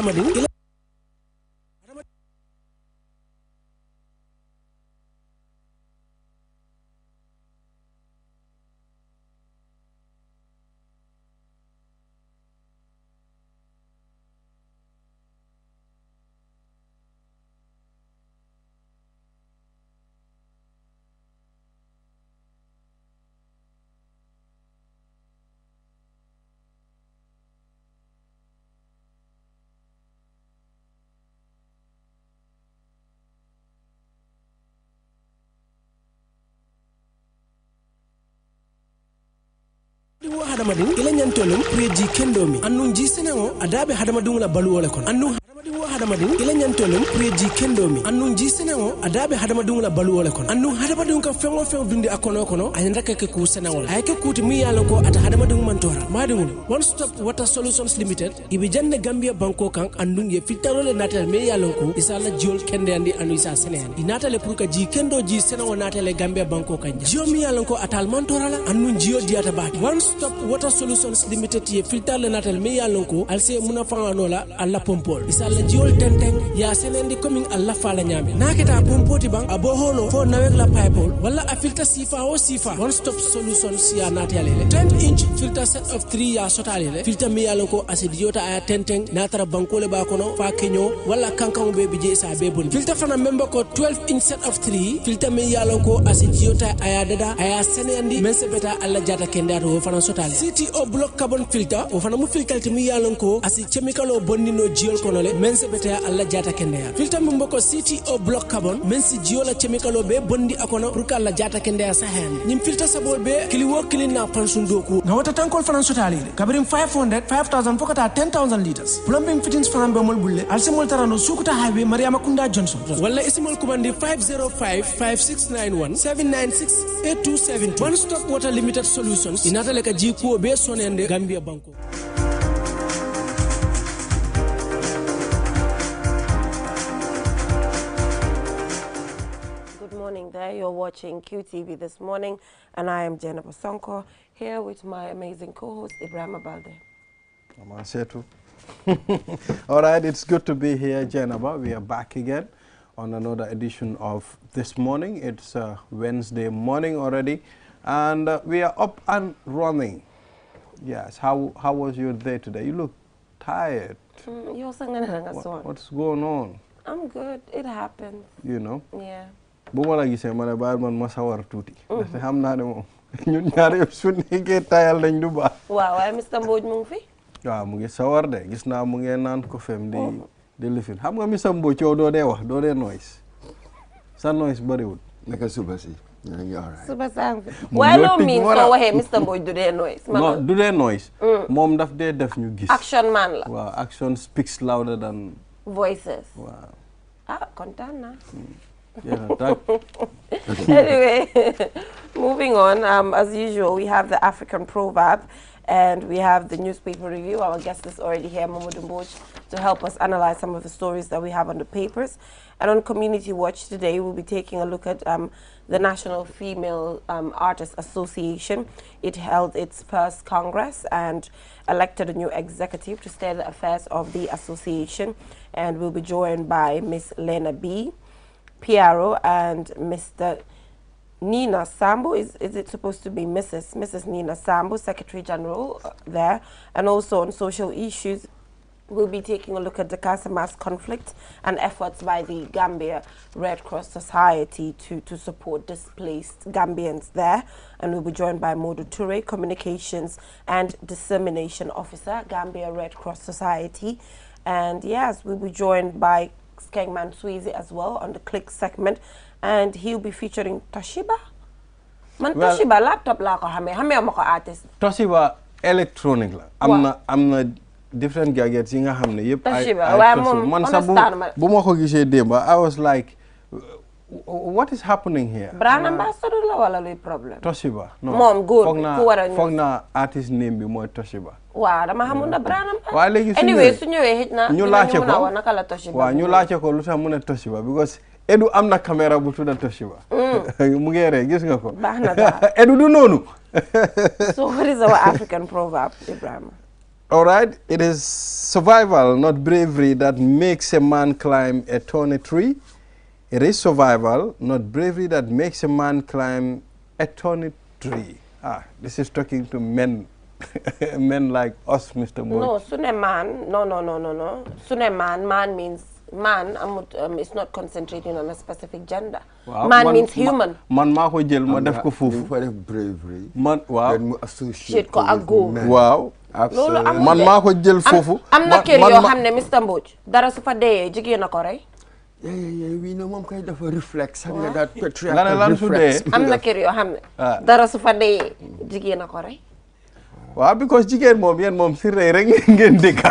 hadamadin hadamadin ila nyantolum preji kendomi annun ji senengo adabe hadamadun la baluwole kon annun hadamadin ila nyantolum preji kendomi annun ji senengo adabe hadamadun la baluwole kon annun hadamadun ka fengo fen dundi akono kono ayanda ke ku senengo ay ke kuti mi yalo ko ata hadamadun mantora madingul one stop water solutions limited ibi janne gambia banko kan annun ye fitarole natal me yalo ko isala jol kende andi anu isa senen inatale pour ka ji kendo ji senengo natale gambia banko kan jio mi yalo ko atal mantora la annun jio diata ba one stop water solutions limited ye filter le natal me yalo ko alse muna fangano la alla pompol isala jiol tenteng ya senendi coming alla fala nyame naketa pompoti bang abo holo fo nawek la pipe wala a filter sifa o sifa one stop solutions ya natale 10-inch filter set of 3 ya sotale le filter me yalo ko asidiota aya tenteng natara bankole ba kono fa kenyo wala kankan be bije sa be bon filter fana member ko 12-inch set of 3 filter me yalo ko asidiota aya dada aya senendi mensebeta alla jata kendato fana sotale CTO block carbon filter o fana mu filter mi yalo ko asi chemical o bonnino jiol kono le mensebeta alla jata kendeya filter mum ko CTO block carbon mensi jiola chemical o be bondi akono pour ka alla jata kendeya sa hen nim filter sabol be kili wo kili na pansun doku na wata tankol fana sotale kabrim 500 5000 fokata 10000 liters plumbing fittings fana be mol bulle alsimol tarano sukuta highway mariama kunda johnson wala isimol kubandi 505 5691 796 8272 one stop water limited solutions inatale ka jiko be sonende gambia banko. There you're watching QTV this morning, and I am Jennifer Sonko here with my amazing co-host Ibrahim Abalde. All right, it's good to be here, Jennifer. We are back again on another edition of This Morning. It's Wednesday morning already, and we are up and running. Yes, how was your day today? You look tired. What's going on? I'm good. It happens. You know? Yeah. Buma la gisee ma ne baal man ma sawar tuuti. ndaxte xam naa ne moom ñun ñaar yëpp su nekkee tayal nañ du baax. waaw waaye Mr Mbodj mu ngi fi. waaw mu ngi sawar de gis naa mu ngi naan ko fem di lifin xam nga Mr Mbodj yow doo dee wax doo dee noise sa noise bariwul. naka suba si. yaa ngi alright. suba saa ngi fi. waaye loo miin soo waxee Mr Mbodj du dee noise. non du dee noise. moom daf dee def ñu gis. action man la. waaw action speaks louder than voices. waaw. ah kontaan naa. Yeah, anyway, moving on, as usual, we have the African proverb and we have the newspaper review. Our guest is already here, Mamadou Mbodj, to help us analyze some of the stories that we have on the papers. And on Community Watch today, we'll be taking a look at the National Female Artists Association. It held its first Congress and elected a new executive to steer the affairs of the association. And we'll be joined by Miss Lena B. Piero and Mr. Nina Sambo. Is it supposed to be Mrs. Nina Sambo, Secretary General there, and also on social issues. We'll be taking a look at the Casamance conflict and efforts by the Gambia Red Cross Society to support displaced Gambians there. And we'll be joined by Modu Toure, Communications and Dissemination Officer, Gambia Red Cross Society. And yes, we'll be joined by Skengman Sweezy as well on the Click segment, and he'll be featuring Toshiba. Man, well, Toshiba laptop la ko hame amako artist. Toshiba electronic la. Amna different gadgets yi nga xamne yep. Toshiba wa mom man sa bu mako gisee demba I was like, what is happening here? Brand ambassador la wala luy problem. Toshiba. No. Mom good ku wara ñu. Fogna artist name bi moy Toshiba. Waaw dama xamul na brand ambassador. Wa legi anyway su ñëwé hit na ñu laacé ko naka la Toshiba. Wa ñu laacé ko lu tax mu ne Toshiba because Edu am na caméra bu tudda Toshiba. Mu ngi ré gis nga ko. Baax na daal. Edu du nonu. So what is our African proverb, Ibrahim? All right, it is survival, not bravery, that makes a man climb a thorny tree. It is survival, not bravery, that makes a man climb a thorny tree. This is talking to men, men like us, Mr. Boy. No, sune man, no. Sune man means man. It's not concentrating on a specific gender. Wow. Man means human. Man maa ko jël ma def ko foofu. For bravery. Man waaw. Then mu associate ko ak góor. Waaw. Absolutely. Man maa ko jël foofu. am na kër yoo xam ne Mr. Mbodj dara su fa dee jigéen a ko rey. Yeah, we know moom kay dafa reflex. Xam nga that patriarchal nga ne lan su dee. am na kër yoo xam ne. dara su fa dee jigéen a ko rey. waaw because jigéen moom yéen moom si rëy rek ngeen dëkka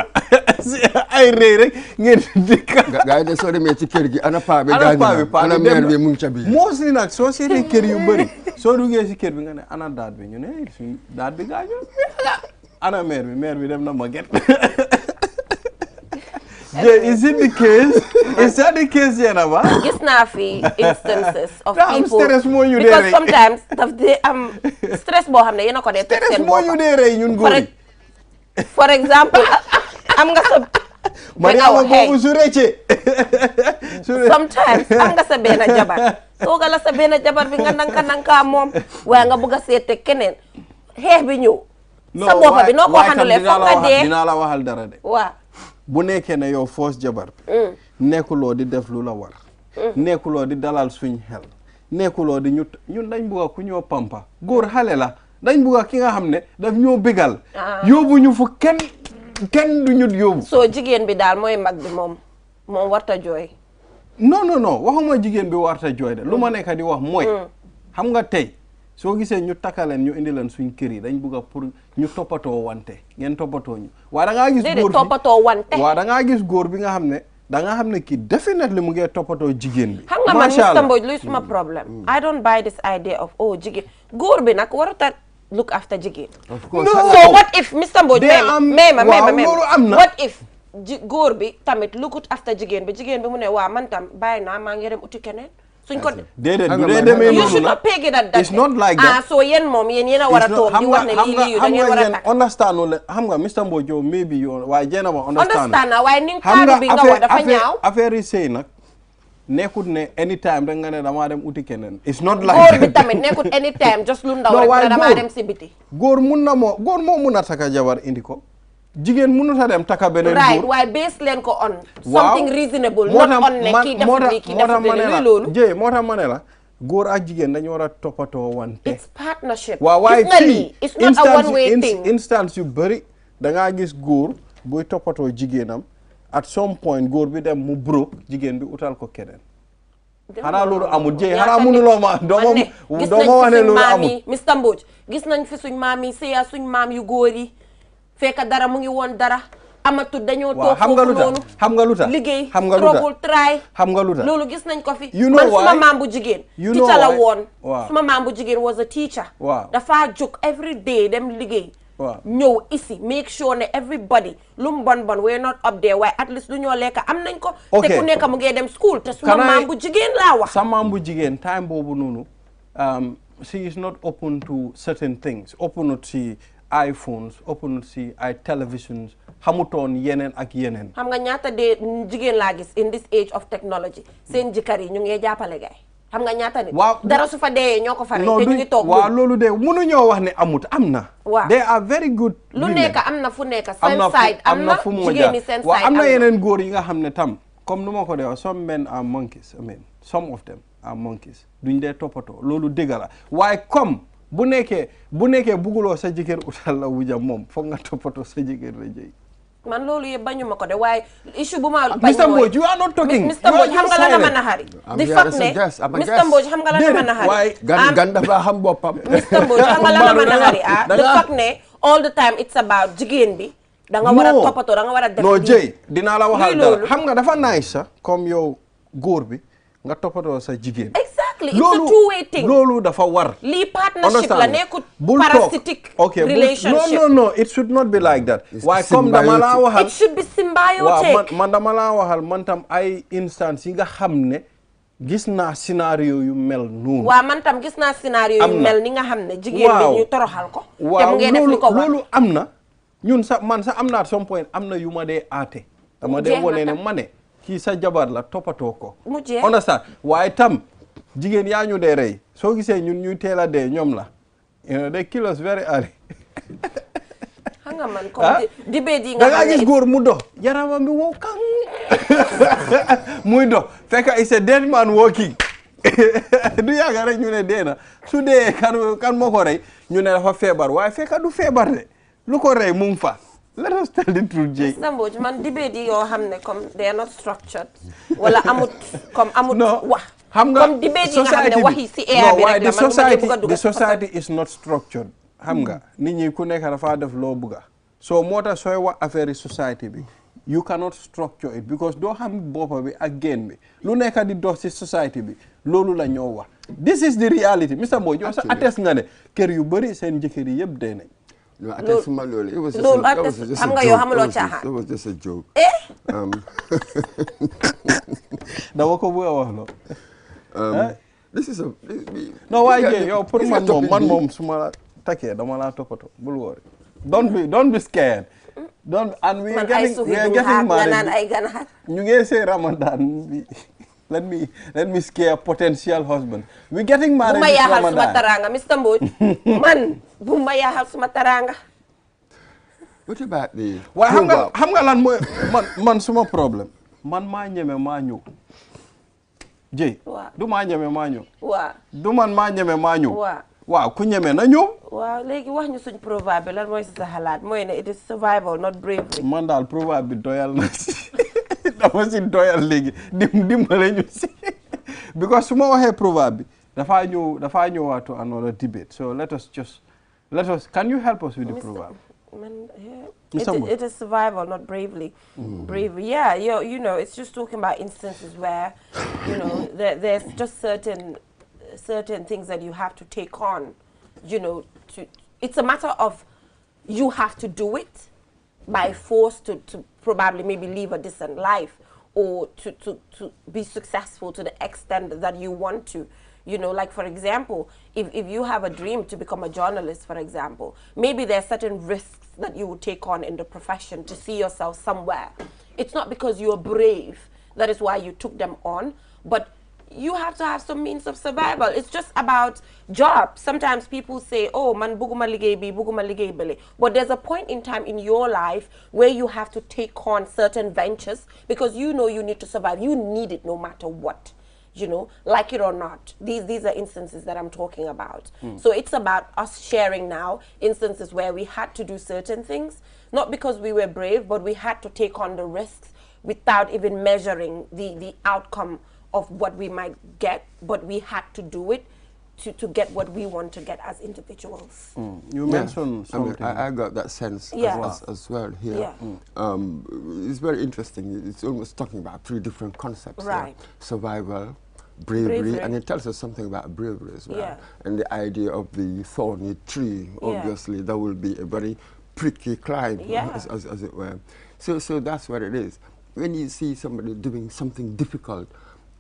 si ay rëy rek ngeen dëkka. gaa yi de soo demee ci kër gi ana paa bi gaañu na ana mère bi mu ngi ca biir. mostly nag soo seetee kër yu bëri soo duggee si kër bi nga ne ana daat bi ñu ne suñ daat bi gaañu ana mère bi dem na maget. Is it the case? Is that the case, Jenaba? Gis naa fi instances of people stress moo ñu dee because rey. sometimes daf dee am stress boo xam ne yéen a ko dee teg seen moo ñu dee rey ñun góor yi. for example am nga sa Mariama boobu su rëccee. sometimes am nga sa benn jabar sooga la sa benn jabar bi nga nanka moom waaye nga bëgg a seete keneen xeex bi ñëw sa boppa bi noo ko xanulee foog nga dee dinaa la waxal dara de. waaw bu nekkee ne yow foos jabar bi nekkuloo di def lu la war nekkuloo di dalal suñ xel nekkuloo di ñun dañ bugga ku ñoo pampa góor xale la dañ bugga ki nga xam ne daf ñoo bégal yóbbu ñu fu kenn du ñu yóbbu soo jigéen bi daal mooy mag bi moom warta jooy non waxuma jigéen bi warta jooy de lu ma nekk di wax mooy xam nga tey soo gisee ñu takkaleen ñu indi leen suñ kër yi dañ bugga pour ñu toppatoo wante ngeen toppatoo ñu waaye da ngaa gis góor toppatoo wante waaw da ngaa gis góor bi nga xam ne da nga xam ne kii definitely mu ngi toppatoo jigéen bi xam nga man Mr. Mbodj luy suma problème I don't buy this idea of jigéen góor bi nag waruta look after jigéen of course so what if Mr. Mbodj may ma loolu am na what if góor bi tamit lookut after jigéen bi mu ne waa man tam bàyyi naa maa ngi dem uti keneen suñ ko déedéet du dee demee you should not peg it at that it's not like that so yéen moom yéen a war a toog di wax ne lii da ngeen war a takk understand le xam nga Mr. Mbodj maybe yow waaye jéena ma understand na waaye ni kaddu bi nga wax dafa ñaaw affaire yi sëy nag nekkut ne anytime rek nga ne damaa dem uti keneen it's not like góor bi tamit nekkut anytime just lu ndaw rek damaa dem si biti góor moo mun a taka jabar indi ko jigéen mënut a dem taka beneen góor right waaye base leen ko on something reasonable not on ne kii defut lii kii defut lii loolu jëy moo tax ma ne la góor ak jigéen dañu war a toppatoo wante it's partnership waaw waaye fii it's not a one way thing instance yu bëri da ngaa gis góor buy toppatoo jigéenam at some point góor bi dem mu broke jigéen bi utal ko keneen xanaa loolu amul jëy xanaa mënuloo ma dooma wax ne loolu amul Mr. Mbodj gis nañ fi suñ maam yi sëya suñ maam yu góor yi fekk dara mu ngi woon dara amatul dañoo toog foofu noonu xam nga lu tax liggéey xam nga lu tax struggle try xam nga lu tax loolu gis nañ ko fi man suma maam bu jigéen teacher la woon suma maam bu jigéen was a teacher dafa jóg every day dem liggéey ñëw isi make sure ne everybody lu mu bon we're not up there waaye at least lu ñoo lekk am nañ ko te ku nekk mu ngi dem school te suma maam bu jigéen laa wax sa maam bu jigéen time boobu noonu she is not open to certain things open to iPhones open si ay televisions xamutoon yeneen ak yeneen xam nga ñaata de jigéen laa gis in this age of technology seen jëkkër yi ñu ngi jàppale gaay xam nga ñaata nit dara su fa dee ñoo ko fare te ñu ngi toog waaw loolu de mënuñoo wax ne amut am na waaw they are very good lu nekk am na fu nekk seen side am na jigéen ñi seen side am na yeneen góor yi nga xam ne tam comme nu ma ko dee wax some men are monkeys I mean some of them are monkeys duñ dee toppatoo loolu dëgg la waaye comme bu nekkee bugguloo sa jigéen utal la wuja moom foog nga toppatoo sa jigéen la jëy man loolu yëpp bañu ma ko de waaye issue bu ma bañ Mr. Mbodj you are not talking Mr. Mbodj xam nga la ma naxari di fact ne Mr. Mbodj xam nga la ma naxari gan dafa xam boppam Mr. Mbodj xam nga la ma naxari di fact ne all the time it's about jigéen bi da nga war a toppatoo da nga war a def non jëy dinaa la waxal dara xam nga dafa nice sax comme yow góor bi nga toppatoo sa jigéen it's a two-way thing loolu dafa war lii partnership la nekkut parasitic relationship no it should not be like that waaye comme dama laa waxal it should be symbiotic waaw man dama laa waxal man tam ay instance yi nga xam ne gis naa scénario yu mel noonu waaw man tam gis naa scénario yu mel ni nga xam ne jigéen bi ñu toroxal ko te mu ngi def li ko war loolu am na ñun sax man sax am na at some point am na yu ma dee aate dama dee wone ne ma ne kii sa jabar la toppatoo ko understand waaye tam jigéen yaa ñu dee rey soo gisee ñun ñuy teel a dee ñoom la you know they kill us very early xam nga man comme dibéet yi nga da nga gis góor mu dox yaramam bi wow kan muy dox fekk is a dead man walking du yàgga rek ñu ne dee na su dee kan moo ko rey ñu ne dafa feebar waaye fekk du feebar de lu ko rey mu ngi fa let us tell the truth Jay Mbodj man dibéet yi yoo xam ne comme they are not structured wala amut wax xam nga comme dibéet yi nga xam ne wax yi si air bi rek la man the society is not structured xam nga nit ñi ku nekk dafa def loo bëgga so moo tax sooy wax affaire society bi you cannot structure it because doo xam boppa bi ak génn bi lu nekk di dox ci society bi loolu la ñoo wax this is the reality Mr. Mbodj yow sax attest nga ne kër yu bëri seen jëkkër yi yëpp dee nañ no, attest ma loolu xam nga yow xamuloo caaxaan it was just a joke dama ko bëgg a wax loo this is a no waaye yow pour man moom su ma la takkee dama laa toppatoo bul worry don't be scared and we are getting married ñu ngi say Ramadan bi let me scare potential husband we getting married bu ma yaaxal suma taranga Mr. Mbodj man bu ma yaaxal suma taranga what about the waaye xam nga lan mooy man suma problème man maa ñeme maa ñëw Jay du maa ñeme maa ñëw waaw du man maa ñeme maa ñëw waaw ku ñeme na ñëw waaw léegi wax ñu suñ proverbe bi lan mooy sa xalaat mooy ne it is survival not bravery man daal proverbe bi doyal na si dama si doyal léegi dimbale ñu si because su ma waxee proverbe bi dafaa ñëwaat to another debate so let us can you help us with the proverb it is survival not bravery yeah you know it's just talking about instances where you know there's just certain things that you have to take on, you know, it's a matter of you have to do it by force to probably maybe live a decent life or to be successful to the extent that you want to. You know, like for example, if you have a dream to become a journalist, for example, maybe there are certain risks that you would take on in the profession to see yourself somewhere. It's not because you're brave, that is why you took them on, but you have to have some means of survival. It's just about jobs. Sometimes people say, oh, man, buguma ligay bi, buguma ligay bele. But there's a point in time in your life where you have to take on certain ventures because you know you need to survive. You need it no matter what, you know, like it or not. These are instances that I'm talking about. So it's about us sharing now instances where we had to do certain things, not because we were brave, but we had to take on the risks without even measuring the outcome of what we might get, but we had to do it to get what we want to get as individuals. You mentioned something. I got that sense as well here. Yeah. It's very interesting. It's almost talking about three different concepts. Right. Survival, bravery, and it tells us something about bravery as well. Yeah. And the idea of the thorny tree, obviously, that will be a very prickly climb, as it were. So that's what it is. When you see somebody doing something difficult,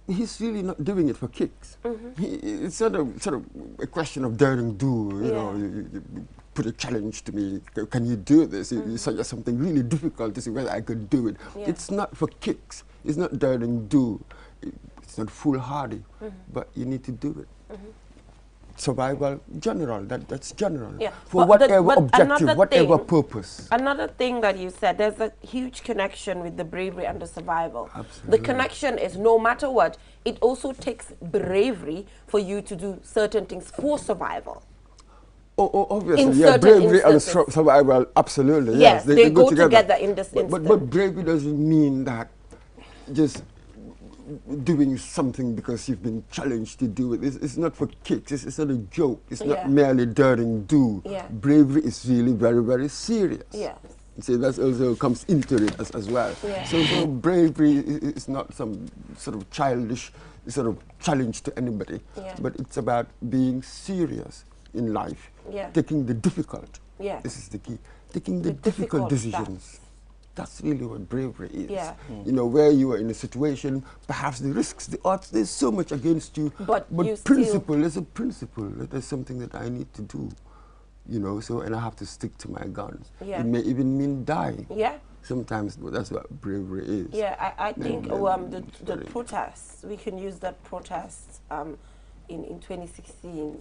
he's really not doing it for kicks. It's sort of a question of daring do. You know, you put a challenge to me. Can you do this? You suggest something really difficult to see whether I could do it. It's not for kicks. It's not daring do. It's not foolhardy. But you need to do it. Survival, general. That's general. Yeah. For whatever objective, whatever purpose. Another thing that you said, there's a huge connection with the bravery and the survival. Absolutely. The connection is no matter what, it also takes bravery for you to do certain things for survival. Oh, obviously, yeah, bravery and survival, absolutely. Yes, they go together in this instance. But bravery doesn't mean that just doing something because you've been challenged to do it. It's not for kicks. It's not a joke. It's not merely daring do. Bravery is really very, very serious. Yeah. So that also comes into it as well. Yeah. So bravery is not some sort of childish sort of challenge to anybody, but it's about being serious in life, taking the difficult. This is the key. Taking the difficult decisions. That's really what bravery is. You know, where you are in a situation, perhaps the risks, the odds, there's so much against you. But principle, there's a principle. There's something that I need to do. you know, so, and I have to stick to my guns. Yeah. It may even mean dying. Yeah. Sometimes that's what bravery is. Yeah, I think the protests, we can use that protest in 2016,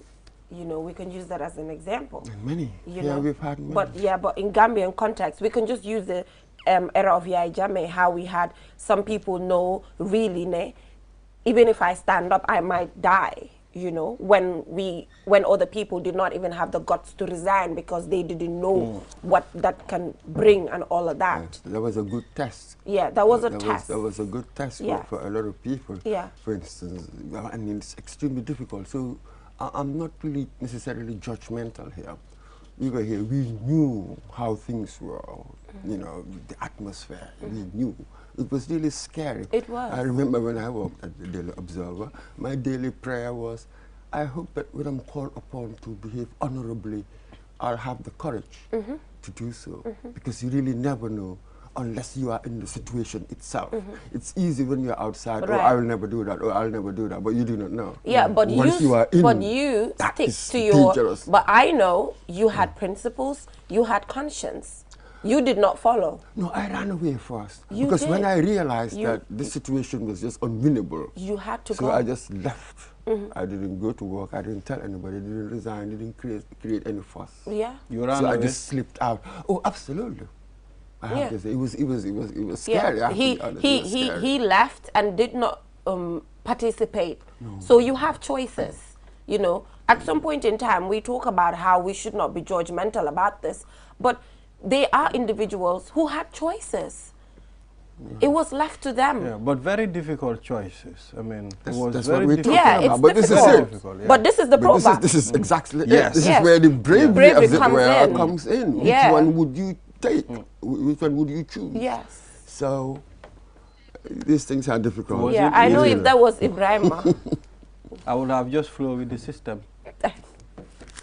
you know, we can use that as an example. And many. You yeah, know? we've had many. But in Gambian context, we can just use the era of Yai Jammeh, how we had some people know really, even if I stand up, I might die. You know, when other people did not even have the guts to resign because they didn't know what that can bring and all of that. Yes, that was a good test. Yeah, that was a test. That was a good test for a lot of people. Yeah. For instance, and it's extremely difficult. So I'm not really necessarily judgmental here. We were here, we knew how things were, you know, the atmosphere, we knew. It was really scary. It was. I remember when I worked at the Daily Observer, my daily prayer was, I hope that when I'm called upon to behave honorably, I'll have the courage to do so. Because you really never know unless you are in the situation itself. It's easy when you're outside, Right. oh, I will never do that, or I'll never do that, but you do not know. Yeah, but once you are in, you that stick is to your. dangerous. But I know you had principles, you had conscience. You did not follow. No, I ran away first. You because when did. I realized that this situation was just unwinnable, You had to so go. I just left. I didn't go to work, I didn't tell anybody, didn't resign, didn't create any fuss. Yeah. You ran So I away? just slipped out. Oh, absolutely. I have Yeah. to say, it was scary. I have to be honest, it was scary. He left and did not participate. So you have choices, you know. At some point in time, we talk about how we should not be judgmental about this, but they are individuals who had choices. It was left to them. Yeah, but very difficult choices. I mean, That's it was what very we're difficult. talking Yeah, about. it's But this is difficult. it. Difficult, yeah. But this is the But program. this is exactly Yes. it. This Yes. is where the bravery, Bravery as it comes were, in. comes in. Yeah. Which one would you take? Which one would you choose? Yes. So these things are difficult. Was Yeah, it I know easy? if that was Ibrahim. I would have just flow with the system.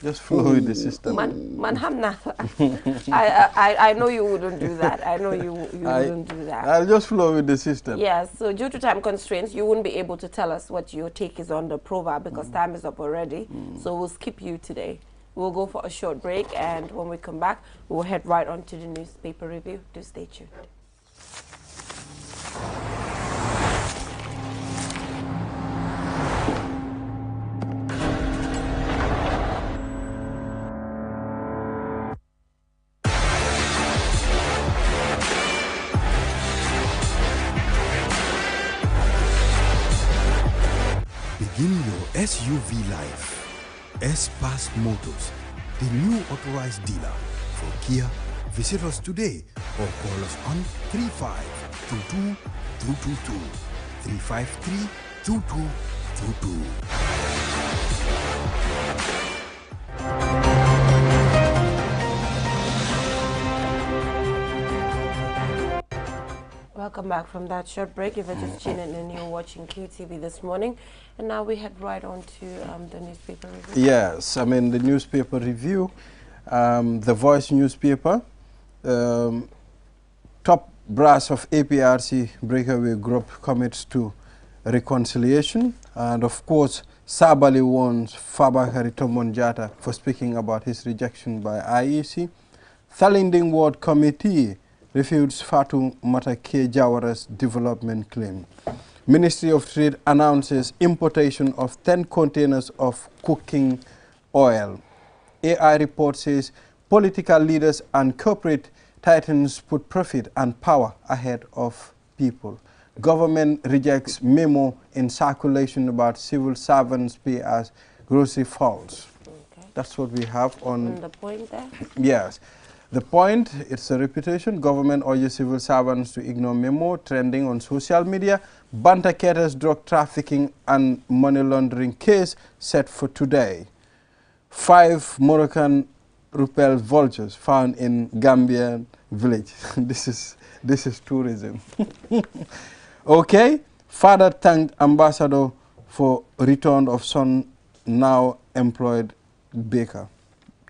Just flow with the system. Man, hamna. I know you wouldn't do that. I know you wouldn't do that. I'll just flow with the system. Yes, so due to time constraints, you wouldn't be able to tell us what your take is on the proverb because time is up already. So we'll skip you today. We'll go for a short break, and when we come back, we'll head right on to the newspaper review. Do stay tuned. Begin your SUV life. S-Pass Motors, the new authorized dealer for Kia. Visit us today or call us on 3522-222, 353-2222. Welcome back from that short break. If you're just tuning in, you're watching QTV this morning. And now we head right on to the newspaper review. Yes, I mean the newspaper review, the Voice newspaper, top brass of APRC breakaway group commits to reconciliation, and of course Sabali warns Fabakary Tombong Jatta for speaking about his rejection by IEC. Thalinding Ward Committee refutes Fatu Matake Jawara's development claim. Ministry of Trade announces importation of 10 containers of cooking oil. AI report says political leaders and corporate titans put profit and power ahead of people. Government rejects memo in circulation about civil servants pay as grocery falls. Okay. That's what we have on The point there? Yes. The point, it's a reputation. Government urges civil servants to ignore memo trending on social media. Banta Ketta's drug trafficking and money laundering case set for today. 5 Moroccan rupel vultures found in Gambian village. This is tourism. Okay. Father thanked ambassador for return of son now employed baker.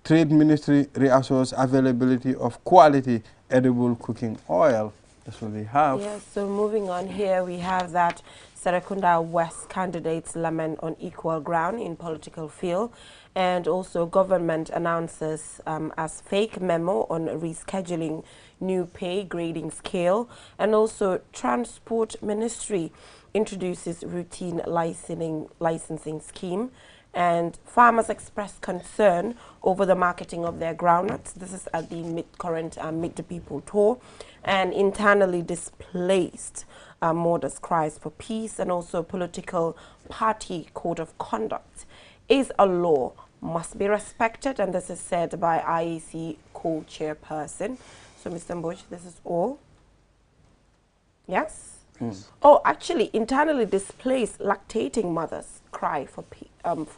Trade Ministry reassures availability of quality edible cooking oil. That's what we have. Yes, so moving on here, we have that Serekunda West candidates lament on equal ground in political field. And also government announces as fake memo on rescheduling new pay grading scale. And also Transport Ministry introduces routine licensing scheme. And farmers express concern over the marketing of their groundnuts. This is at the current Meet the People tour. And internally displaced mothers cries for peace. And also political party code of conduct is a law, must be respected. And this is said by IEC co-chairperson. So Mr. Mboch, this is all. Yes? Oh, actually, internally displaced lactating mothers cry for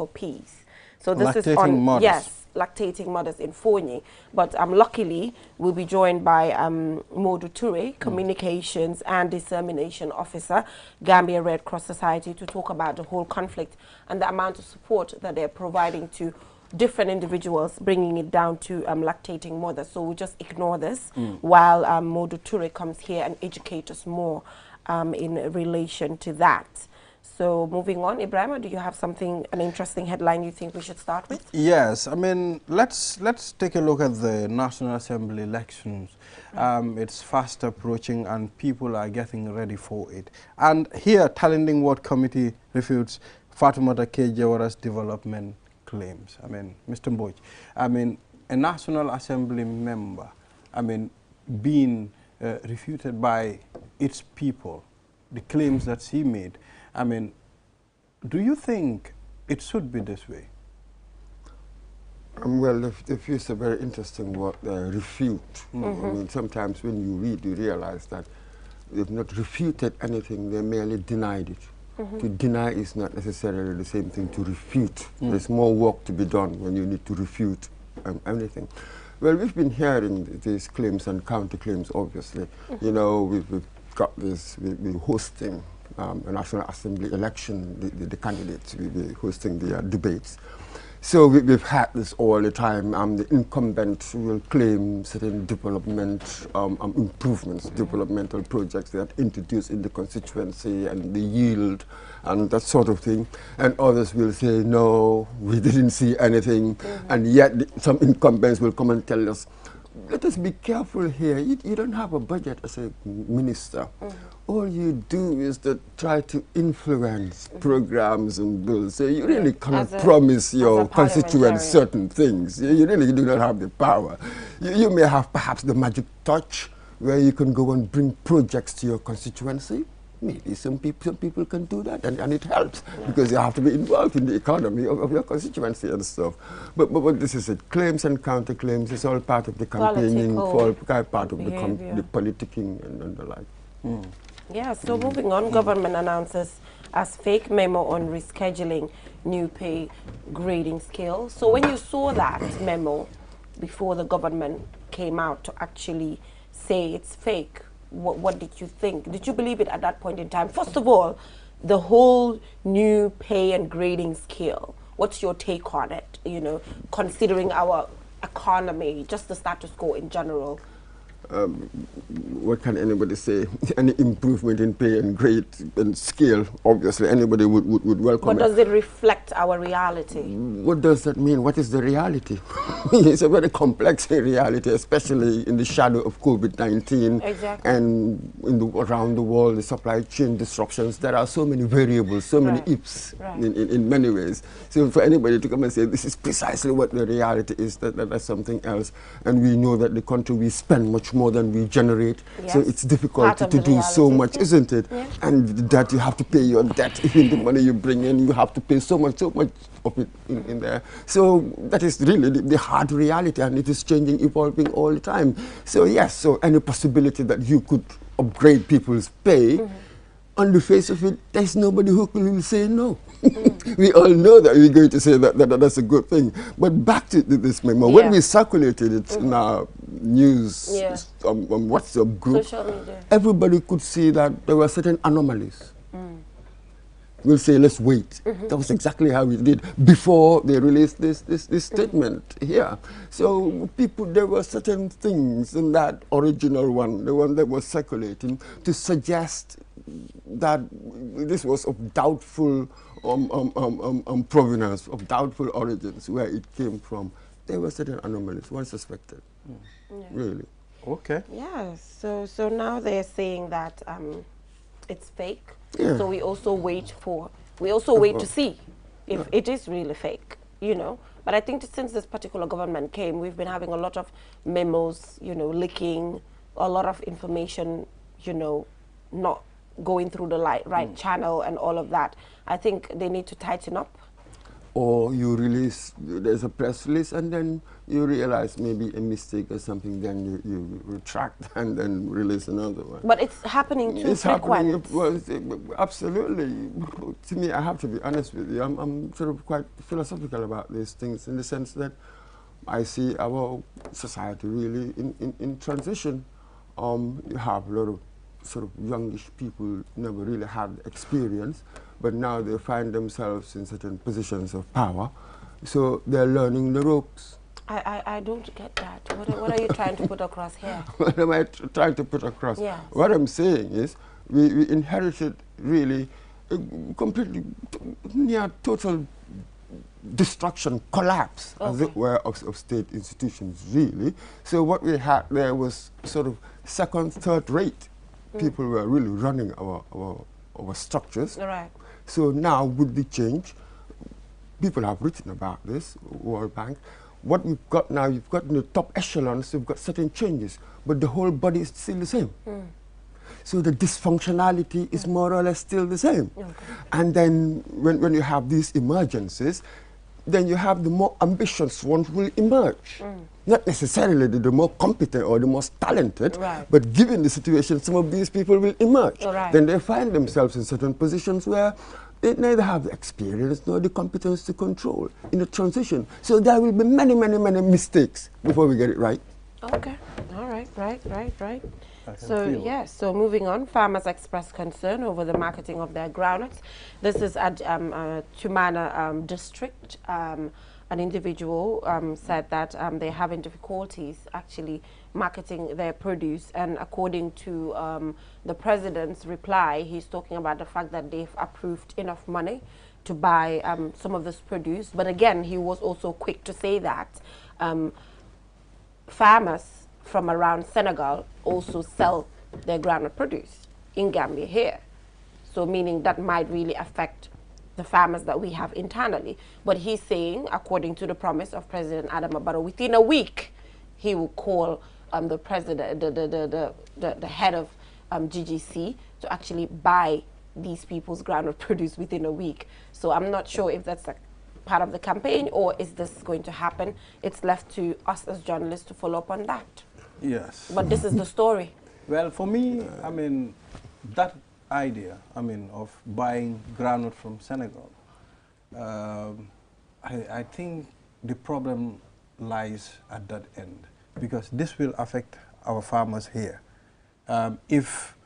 peace. So this is on mothers. Yes, lactating mothers in Fonyi. But luckily, we'll be joined by Modu Toure, Communications and Dissemination Officer, Gambia Red Cross Society, to talk about the whole conflict and the amount of support that they're providing to different individuals, bringing it down to lactating mothers. So we'll just ignore this while Modu Toure comes here and educate us more in relation to that. So moving on, Ibrahima, do you have something, an interesting headline you think we should start with? Yes, I mean, let's take a look at the National Assembly elections. It's fast approaching and people are getting ready for it. And here, Talending Ward Committee refutes Fatoumata K. Jawara's development claims. I mean, Mr. Mboch, I mean, a National Assembly member, I mean, being refuted by its people, the claims that he made. I mean, do you think it should be this way? Well, if it's a very interesting word, refute. I mean, sometimes when you read, you realize that they've not refuted anything, they merely denied it. To deny is not necessarily the same thing to refute. There's more work to be done when you need to refute anything. Well, we've been hearing these claims and counterclaims, obviously. You know, we've got this, we're hosting a National Assembly election, the candidates, we're hosting the debates. So we've had this all the time. The incumbent will claim certain development improvements, developmental projects that are introduced in the constituency and the yield and that sort of thing. And others will say, no, we didn't see anything. And yet some incumbents will come and tell us, let us be careful here. You don't have a budget as a minister. All you do is to try to influence programs and bills. So you really cannot promise your constituents certain things. You really do not have the power. You may have perhaps the magic touch where you can go and bring projects to your constituency. Maybe some people can do that, and it helps because you have to be involved in the economy of your constituency and stuff. But this is it. Claims and counterclaims is all part of the campaigning, all part of the politicking and the like. Yeah, so moving on, government announces as fake memo on rescheduling new pay grading scale. So when you saw that memo before the government came out to actually say it's fake, what did you think? Did you believe it at that point in time? First of all, the whole new pay and grading scale, what's your take on it, you know, considering our economy, just the status quo in general? What can anybody say? Any improvement in pay and grade and scale, obviously anybody would welcome it. But does it reflect our reality? What does that mean? What is the reality? It's a very complex reality, especially in the shadow of COVID-19 and around the world, the supply chain disruptions. There are so many variables, so many ifs in many ways. So for anybody to come and say this is precisely what the reality is, that's something else. And we know that the country, we spend much more than we generate, so it's difficult to do so much, isn't it? And that you have to pay your debt, even the money you bring in, you have to pay so much of it in there. So that is really the hard reality, and it is changing, evolving all the time. So yes, so any possibility that you could upgrade people's pay, on the face of it, there's nobody who will say no. We all know that we're going to say that that's a good thing. But back to this memo, when we circulated it in our news on WhatsApp group, everybody could see that there were certain anomalies. We'll say, let's wait. That was exactly how we did before they released this statement here. So there were certain things in that original one, the one that was circulating, to suggest that this was of doubtful provenance, of doubtful origins, where it came from, there were certain anomalies, one suspected, really. Okay. Yeah, so now they're saying that it's fake. Yeah. So we also wait to see if it is really fake, you know. But I think since this particular government came, we've been having a lot of memos, you know, leaking, a lot of information, you know, not going through the right channel and all of that. I think they need to tighten up. Or you release, there's a press release, and then you realize maybe a mistake or something, then you retract and then release another one. But it's happening too frequent. Happening, well, absolutely. To me, I have to be honest with you, I'm sort of quite philosophical about these things, in the sense that I see our society really in transition. You have a lot of sort of youngish people never really had experience, but now they find themselves in certain positions of power, so they're learning the ropes. I don't get that. What are you trying to put across here? What am I trying to put across? Yes. What I'm saying is we inherited really completely near total destruction, collapse, as it were, of state institutions, really. So what we had there was sort of second, third rate. People were really running our structures. Right. So now with the change, people have written about this, World Bank. What we've got now, you've got in the top echelons, you've got certain changes, but the whole body is still the same. So the dysfunctionality is more or less still the same. Okay. And then when you have these emergencies, then you have the more ambitious ones will emerge. Not necessarily the more competent or the most talented, but given the situation, some of these people will emerge. Then they find themselves in certain positions where they neither have the experience nor the competence to control in the transition. So there will be many, many, many mistakes before we get it right. Okay. All right. Right. So, yes, so moving on, farmers expressed concern over the marketing of their groundnuts. This is at Tumana district. An individual said that they're having difficulties actually marketing their produce, and according to the president's reply, he's talking about the fact that they've approved enough money to buy some of this produce. But again, he was also quick to say that farmers from around Senegal also sell their groundnut produce in Gambia here. So meaning that might really affect the farmers that we have internally. But he's saying, according to the promise of President Adama Barrow, within a week, he will call the president, the head of GGC to actually buy these people's groundnut produce within a week. So I'm not sure if that's a part of the campaign or is this going to happen. It's left to us as journalists to follow up on that. Yes. But this is the story. Well, for me, I mean, that idea, I mean, of buying groundnut from Senegal, I think the problem lies at that end, because this will affect our farmers here. If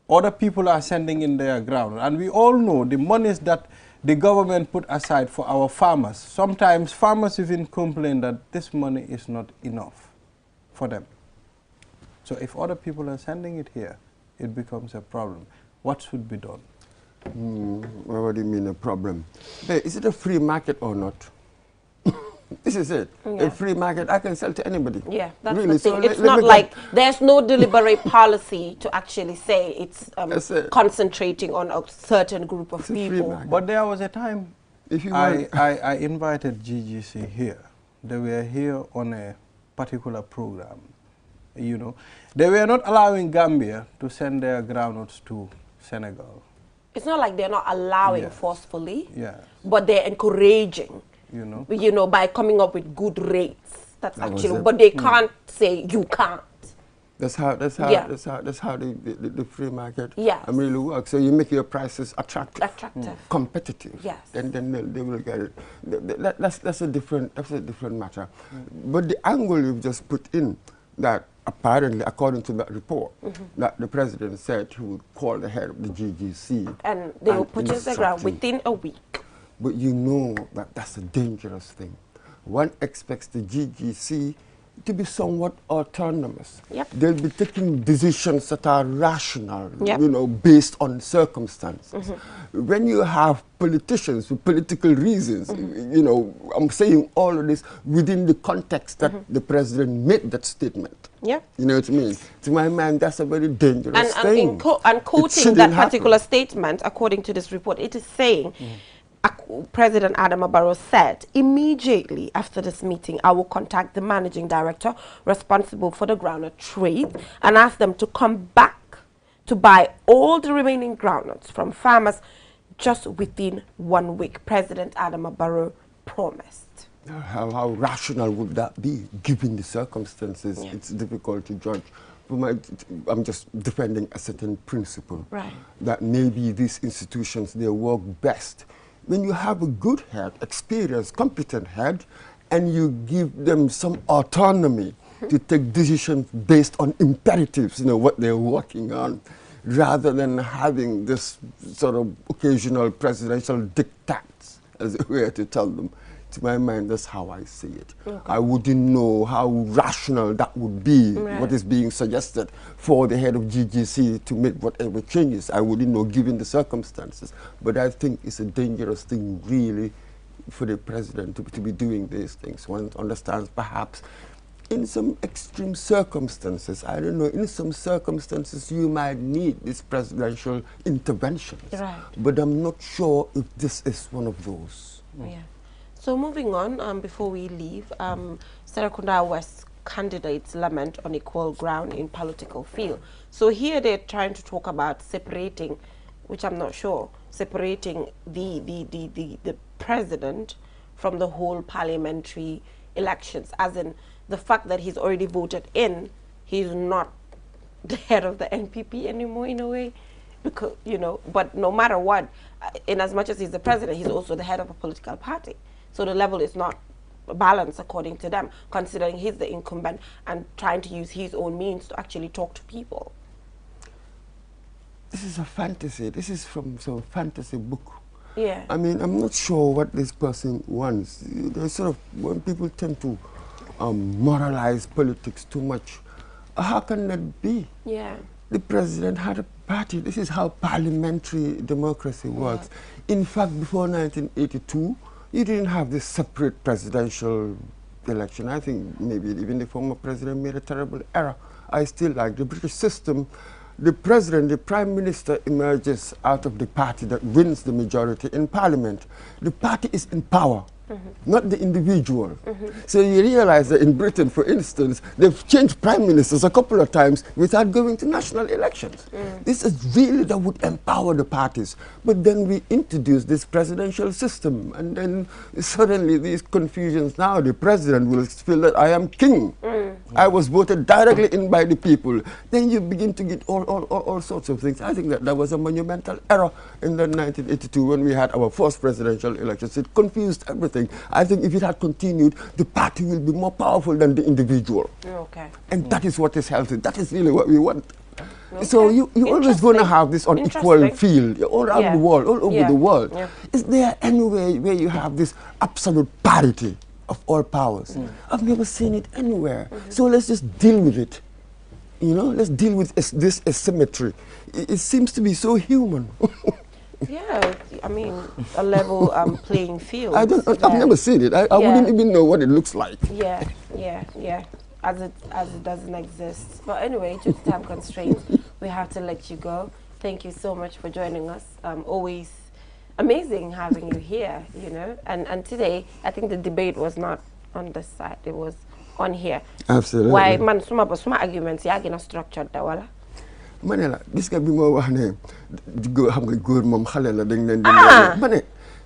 other people are sending in their groundnut, and we all know the monies that the government put aside for our farmers, sometimes farmers even complain that this money is not enough for them. So if other people are sending it here, it becomes a problem. What should be done? What do you mean a problem? Hey, is it a free market or not? This is it. A free market, I can sell to anybody. Yeah, that's really. the thing. So it's not like there's no deliberate policy to actually say it's concentrating on a certain group of people. But there was a time I invited GGC here. They were here on a particular program. You know, they were not allowing Gambia to send their groundnuts to Senegal. It's not like they're not allowing forcefully, but they're encouraging. You know, by coming up with good rates. That's actually, but they can't say you can't. That's how the free market really works. So you make your prices attractive, competitive. Yes. Then they will get it. That's a different matter. But the angle you've just put in, that apparently, according to that report, that the president said he would call the head of the GGC. And they will purchase the ground within a week. But you know that that's a dangerous thing. One expects the GGC, to be somewhat autonomous. Yep. They'll be taking decisions that are rational, Yep. you know, based on circumstances. When you have politicians with political reasons, you know, I'm saying all of this within the context that the president made that statement. Yeah. You know what I mean? To my mind, that's a very dangerous thing. And quoting that particular statement, according to this report, it is saying, President Adama Barrow said, immediately after this meeting, I will contact the managing director responsible for the groundnut trade and ask them to come back to buy all the remaining groundnuts from farmers just within 1 week. President Adama Barrow promised. How rational would that be, given the circumstances? Yeah. It's difficult to judge. I'm just defending a certain principle. Right. That maybe these institutions, they work best when you have a good head, experienced, competent head, and you give them some autonomy to take decisions based on imperatives, you know, what they're working on, rather than having this sort of occasional presidential diktats, as it were, to tell them. To my mind, that's how I see it. Okay. I wouldn't know how rational that would be, what is being suggested for the head of GGC to make whatever changes. I wouldn't know, given the circumstances. But I think it's a dangerous thing, really, for the president to be doing these things. One understands, perhaps, in some extreme circumstances, I don't know, in some circumstances you might need this presidential interventions. Right. But I'm not sure if this is one of those. Yeah. So moving on, before we leave, Serekunda West candidates lament unequal ground in political field. So here they're trying to talk about separating, which I'm not sure, separating the president from the whole parliamentary elections, as in the fact that he's already voted in, he's not the head of the NPP anymore in a way. Because, you know, but no matter what, in as much as he's the president, he's also the head of a political party. So the level is not balanced according to them, considering he's the incumbent and trying to use his own means to actually talk to people. This is a fantasy. This is from some fantasy book. Yeah. I mean, I'm not sure what this person wants. There's sort of, when people tend to moralize politics too much, how can that be? Yeah. The president had a party. This is how parliamentary democracy works. Yeah. In fact, before 1982, you didn't have this separate presidential election. I think maybe even the former president made a terrible error. I still like the British system. The president, the prime minister, emerges out of the party that wins the majority in parliament. The party is in power, not the individual. So you realize that in Britain, for instance, they've changed prime ministers a couple of times without going to national elections. This is really that would empower the parties. But then we introduce this presidential system, and then suddenly these confusions. Now the president will feel that I am king. I was voted directly in by the people. Then you begin to get all sorts of things. I think that was a monumental error in the 1982 when we had our first presidential elections. It confused everything. I think if it had continued, the party will be more powerful than the individual. Okay. And that is what is healthy. That is really what we want. Okay. So you're always going to have this unequal field all around the world, all over the world. Yeah. Is there any way where you have this absolute parity of all powers? I've never seen it anywhere. So let's just deal with it. You know, let's deal with this asymmetry. It seems to be so human. Yeah, I mean, a level playing field. I've never seen it. I wouldn't even know what it looks like. Yeah. As it doesn't exist. But anyway, due to time constraints, we have to let you go. Thank you so much for joining us. Always amazing having you here, you know. And today, I think the debate was not on this side. It was on here. Absolutely. Why man suma arguments ya gina structured da wala? Manela, gis nga bi mo wax ne xam nga góor moom xale la dañ leen di mané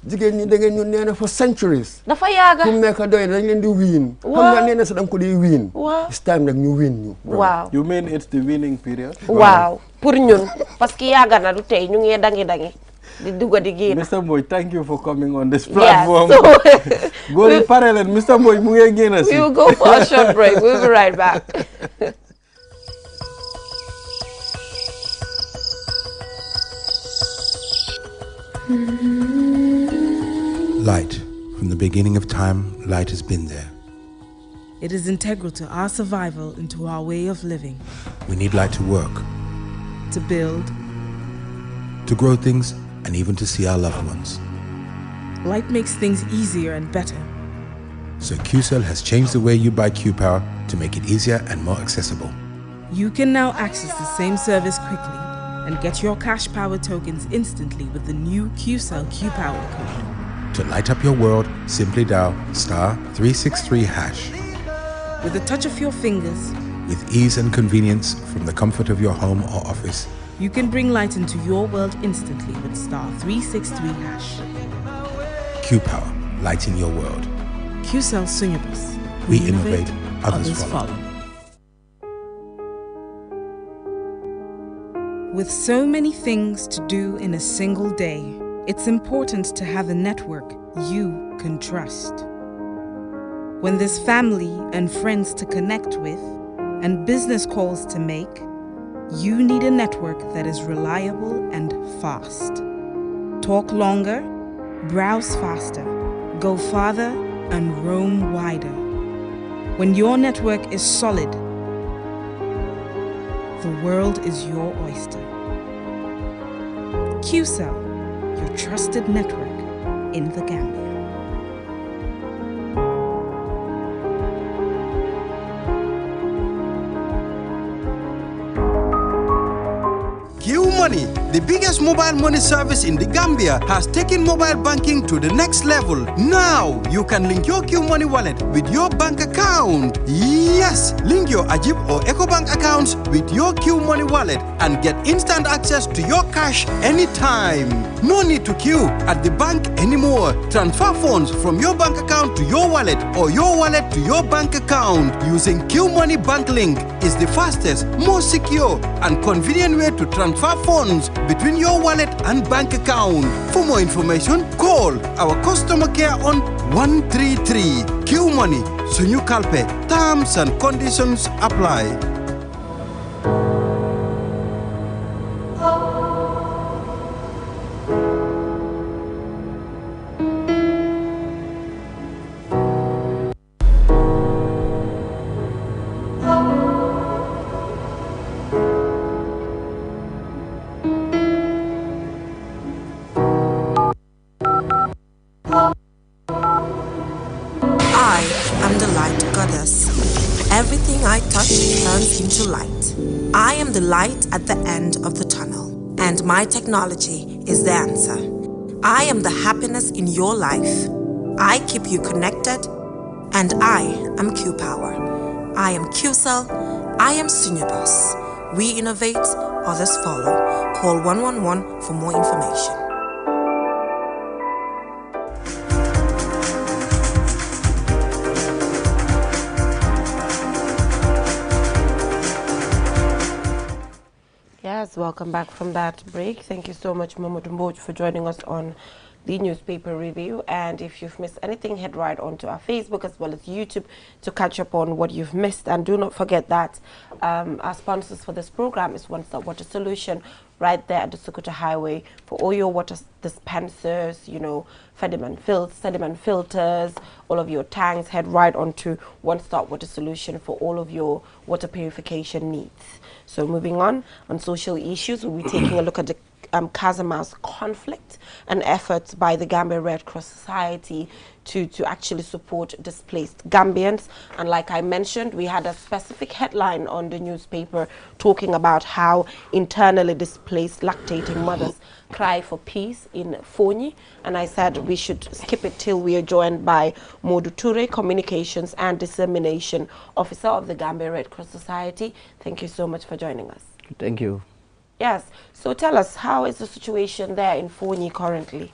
jigéen ñi da ngeen ñu neena for centuries dafa yaaga fu nekk doy dañ leen di win xam nga neena sa dang ko di win it's time nag ñu win ñu. Wow. You mean it's the winning period? Wow. Pour ñun parce que yaaga na du tey ñu ngi dangi Mr. Boy, thank you for coming on this platform. Yeah, Go parallel, Mr. Boy, we will go for a short break. We'll be right back. Light. From the beginning of time, light has been there. It is integral to our survival and to our way of living. We need light to work, To build, to grow things, and even to see our loved ones. light makes things easier and better. So QCell has changed the way you buy Q-Power to make it easier and more accessible. You can now access the same service quickly and get your cash power tokens instantly with the new QCell Q-Power code. To light up your world, simply dial *363#. With a touch of your fingers, With ease and convenience from the comfort of your home or office, you can bring light into your world instantly with *363#. Q-Power, lighting your world. QCell Sunyabus. We innovate, others follow. With so many things to do in a single day, it's important to have a network you can trust. When there's family and friends to connect with and business calls to make, you need a network that is reliable and fast. Talk longer, browse faster, go farther, and roam wider. When your network is solid, the world is your oyster. QCell, your trusted network in the Gambia. Money, the biggest mobile money service in the Gambia, has taken mobile banking to the next level. Now, you can link your Q Money wallet with your bank account. Yes, link your Ajib or EcoBank accounts with your Q Money wallet and get instant access to your cash anytime. No need to queue at the bank anymore. Transfer funds from your bank account to your wallet or your wallet to your bank account using Q Money Bank Link is the fastest, most secure, and convenient way to transfer funds between your wallet and bank account. For more information, call our customer care on 133. Q Money, Sunyu Kalpe. Terms and conditions apply. Everything I touch turns into light. I am the light at the end of the tunnel, and my technology is the answer. I am the happiness in your life. I keep you connected, and I am Q-Power. I am QCell. I am Sunyabus. We innovate, others follow. Call 111 for more information. Yes, welcome back from that break. Thank you so much, Mamadou Mbodj, for joining us on the newspaper review. And if you've missed anything, head right onto our Facebook as well as YouTube to catch up on what you've missed. And do not forget that our sponsors for this program is One Stop Water Solution, right there at the Sukuta Highway for all your water dispensers, you know, sediment filters, all of your tanks. Head right onto One Stop Water Solution for all of your water purification needs. So moving on social issues, we'll be taking a look at the Casamance conflict and efforts by the Gambia Red Cross Society to actually support displaced Gambians. And like I mentioned, we had a specific headline on the newspaper talking about how internally displaced lactating mothers cry for peace in Fonyi. And I said we should skip it till we are joined by Modu Toure, Communications and Dissemination Officer of the Gambia Red Cross Society. Thank you so much for joining us. Thank you. Yes, so tell us, how is the situation there in Fonyi currently?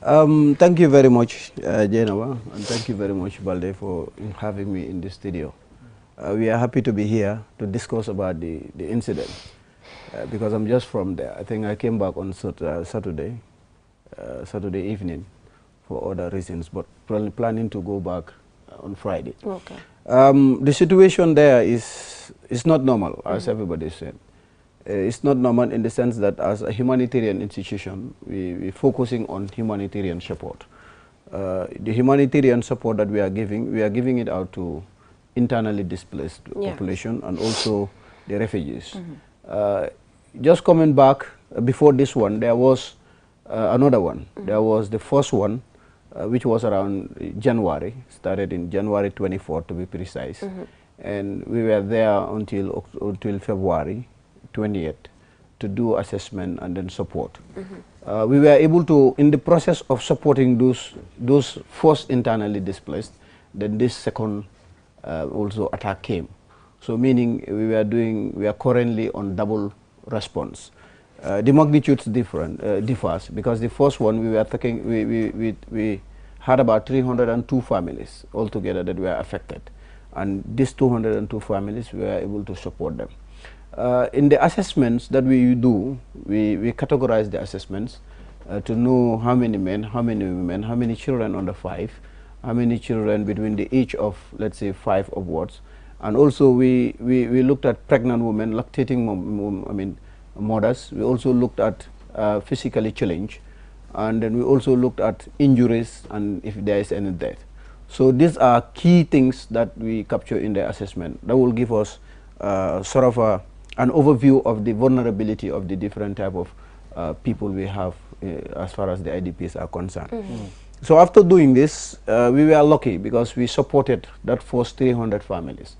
Thank you very much, Jenova, and thank you very much, Balde, for having me in the studio. We are happy to be here to discuss about the incident, because I'm just from there. I think I came back on Saturday evening for other reasons, but planning to go back on Friday. Okay. The situation there is not normal, as everybody said. It's not normal in the sense that as a humanitarian institution, we're focusing on humanitarian support. The humanitarian support that we are giving it out to internally displaced population and also the refugees. Just coming back, before this one, there was another one. There was the first one, which was around January, started in January 24 to be precise. And we were there until February 28th to do assessment and then support. We were able to, in the process of supporting those first internally displaced, then this second also attack came. So meaning we are currently on double response. The magnitude differs because the first one we were taking, we had about 302 families altogether that were affected, and these 202 families we were able to support them. In the assessments that we do, we categorize the assessments to know how many men, how many women, how many children under 5, how many children between the age of, let's say, 5 upwards, and also we looked at pregnant women, lactating mothers. We also looked at physically challenged, and then we also looked at injuries and if there is any death. So these are key things that we capture in the assessment that will give us sort of an overview of the vulnerability of the different type of people we have as far as the IDPs are concerned. So after doing this, we were lucky because we supported that first 300 families.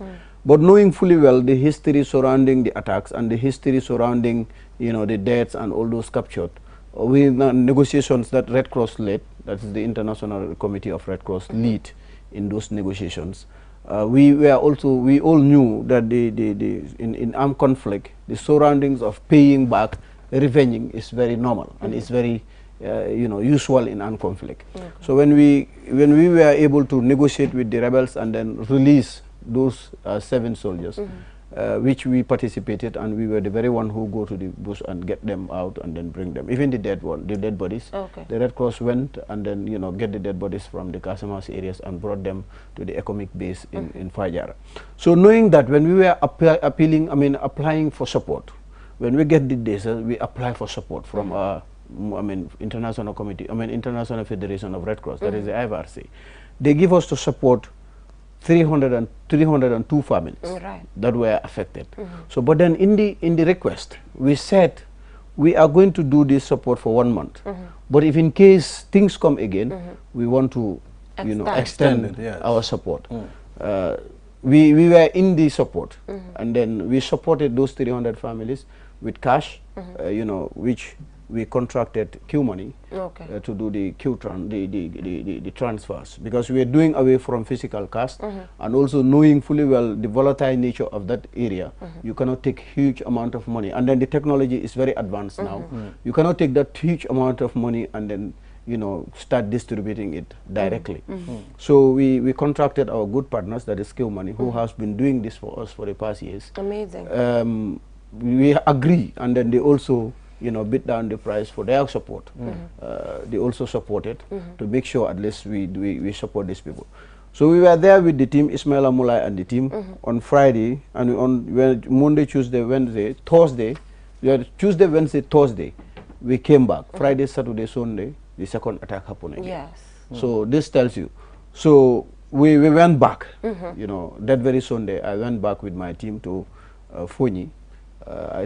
But knowing fully well the history surrounding the attacks and the history surrounding, the deaths and all those captured, with negotiations that Red Cross led, that is the International Committee of Red Cross lead in those negotiations, we all knew that in armed conflict, the surroundings of paying back, revenging is very normal and it's very usual in armed conflict. So when we were able to negotiate with the rebels and then release those 7 soldiers, which we participated, and we were the very one who go to the bush and get them out and then bring them. Even the dead bodies, the Red Cross went and then get the dead bodies from the Casamance areas and brought them to the economic base in Fajara. So knowing that when we were applying for support, when we get the data, we apply for support from our International Federation of Red Cross, that is the IFRC. They give us to support 302 families that were affected. So, but then in the request, we said we are going to do this support for 1 month. But if in case things come again, we want to, extend our support. We were in the support, and then we supported those 300 families with cash, which we contracted Q money to do the the transfers, because we are doing away from physical cost, and also knowing fully well the volatile nature of that area. You cannot take huge amount of money, and then the technology is very advanced now. You cannot take that huge amount of money and then start distributing it directly. So we contracted our good partners, that is Q money, who has been doing this for us for the past years. Amazing. We agree, and then they also bid down the price for their support. They also supported to make sure at least we support these people. So we were there with the team, Ismaila Mulai and the team, on Friday, and on Monday, Tuesday, Wednesday, Thursday, Tuesday, Wednesday, Thursday, we came back. Friday, Saturday, Sunday, the second attack happened again. So this tells you. So we went back, that very Sunday, I went back with my team to Fonyi.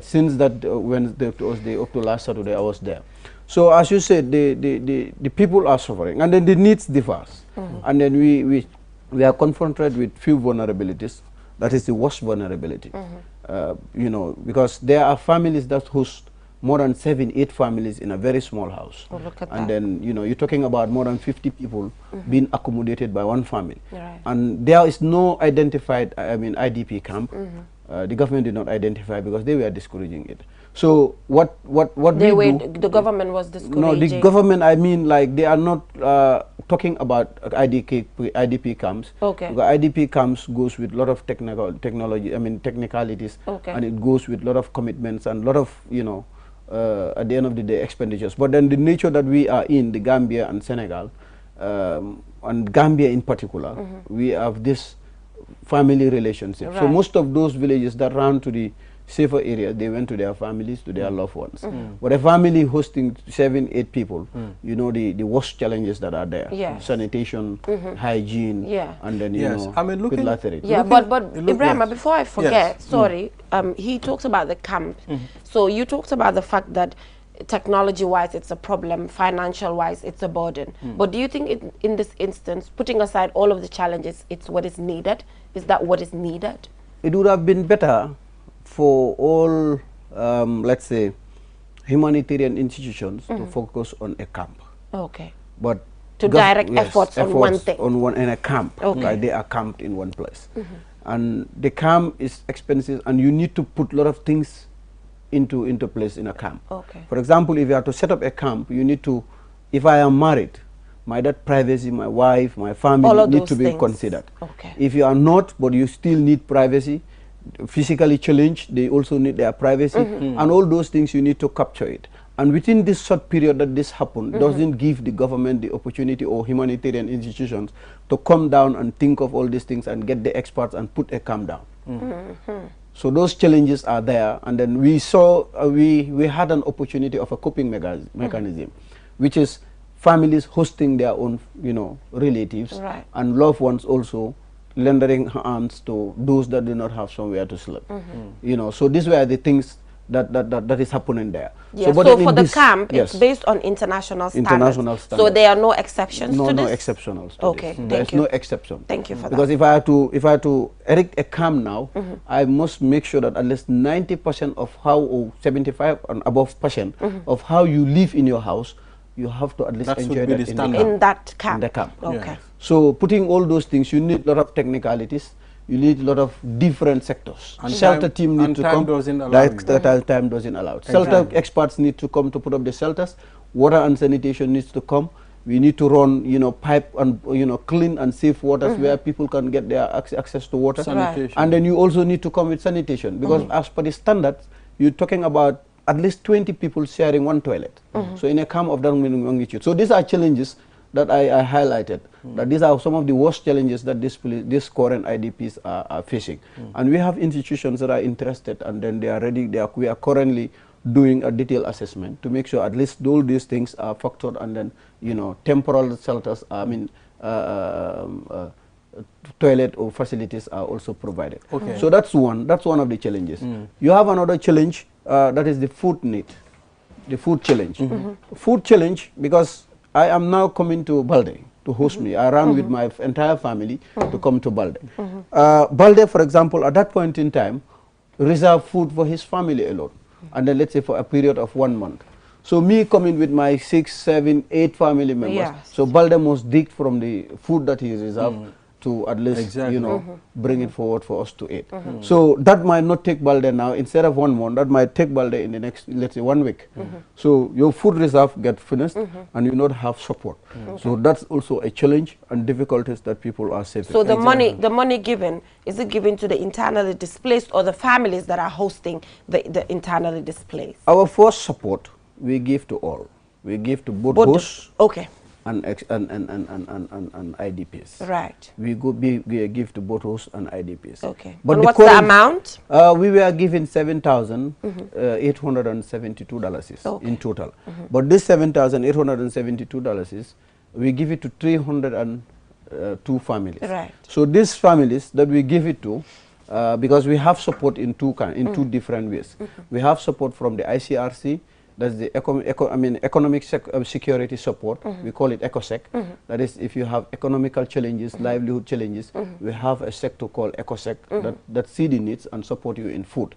Since that Wednesday, Thursday, up to last Saturday, I was there. So as you said, the people are suffering, and then the needs differ. And then we are confronted with few vulnerabilities. That is the worst vulnerability. Because there are families that host more than 7, 8 families in a very small house. Look at and that. then you're talking about more than 50 people being accommodated by one family. And there is no identified IDP camp. The government did not identify because they were discouraging it. So what the government was discouraging? No, the government, they are not talking about IDP camps. Because IDP camps goes with a lot of technicalities, and it goes with a lot of commitments and a lot of, at the end of the day, expenditures. But then the nature that we are in, the Gambia and Senegal, and Gambia in particular, we have this family relationship. So most of those villages that run to the safer areas, they went to their families, to their loved ones. But a family hosting 7, 8 people, you know the worst challenges that are there. Yes. Sanitation, hygiene, and then you know, I mean, looking, but Ibrahima, before I forget, sorry, he talked about the camp. So you talked about the fact that technology-wise it's a problem, financial-wise it's a burden. But do you think in this instance, putting aside all of the challenges, it's what is needed? Is that what is needed? It would have been better for all, let's say, humanitarian institutions to focus on a camp. Okay. But to direct efforts on one thing. In a camp. Okay. Right? They are camped in one place. And the camp is expensive, and you need to put a lot of things into place in a camp. Okay. For example, if you have to set up a camp, you need to, if I am married, that privacy, my wife, my family need to be considered. Okay. If you are not, but you still need privacy, physically challenged, they also need their privacy, and all those things you need to capture it. And within this short period that this happened, doesn't give the government the opportunity or humanitarian institutions to come down and think of all these things and get the experts and put a camp down. So those challenges are there, and then we saw, we had an opportunity of a coping mechanism, which is families hosting their own, you know, relatives, and loved ones also lending hands to those that do not have somewhere to sleep. You know, so these were the things that is happening there. Yeah, so for the camp, it's based on international standards. So there are no exceptions to this? No exceptions to okay, this. There's no exception. Thank you for because that. If I had to erect a camp now, I must make sure that at least 90% of how, or 75 and above percent of how you live in your house, you have to at least enjoy that in that camp. In the camp. Okay. So putting all those things, you need a lot of technicalities. You need a lot of different sectors. And shelter team need to come. Doesn't allow time doesn't allow. Shelter experts need to come to put up the shelters. Water and sanitation needs to come. We need to run, you know, pipe and, you know, clean and safe waters where people can get their access to water. Sanitation. And then you also need to come with sanitation, because as per the standards, you're talking about at least 20 people sharing one toilet. So in a camp of that magnitude. So these are challenges that I highlighted, that these are some of the worst challenges that this current IDPs are facing. And we have institutions that are interested, and then they are ready, we are currently doing a detailed assessment to make sure at least all these things are factored, and then, you know, temporal shelters, I mean, toilet or facilities are also provided. Okay. So that's one of the challenges. You have another challenge, that is the food need, the food challenge. Food challenge, because I am now coming to Balde to host me. I ran with my entire family to come to Balde. Balde, for example, at that point in time, reserved food for his family alone. And then let's say for a period of 1 month. So me coming with my 6, 7, 8 family members. So Balde must dig from the food that he reserved to at least, you know, bring it forward for us to eat. So that might not take Balde now. Instead of 1 month, that might take Balde in the next, let's say, 1 week. So your food reserve get finished, and you not have support. So that's also a challenge and difficulties that people are facing. So the money given, is it given to the internally displaced or the families that are hosting the internally displaced? Our first support we give to all. We give to both hosts. Okay. And IDPs. Right. We give to both hosts and IDPs. Okay. But and what's the amount? We were given $7,872 in total. But this $7,872, we give it to 302 families. Right. So these families that we give it to, because we have support in two different ways. We have support from the ICRC. That's the economic security support. We call it ECOSEC. That is, if you have economical challenges, livelihood challenges, we have a sector called ECOSEC that see the needs and support you in food.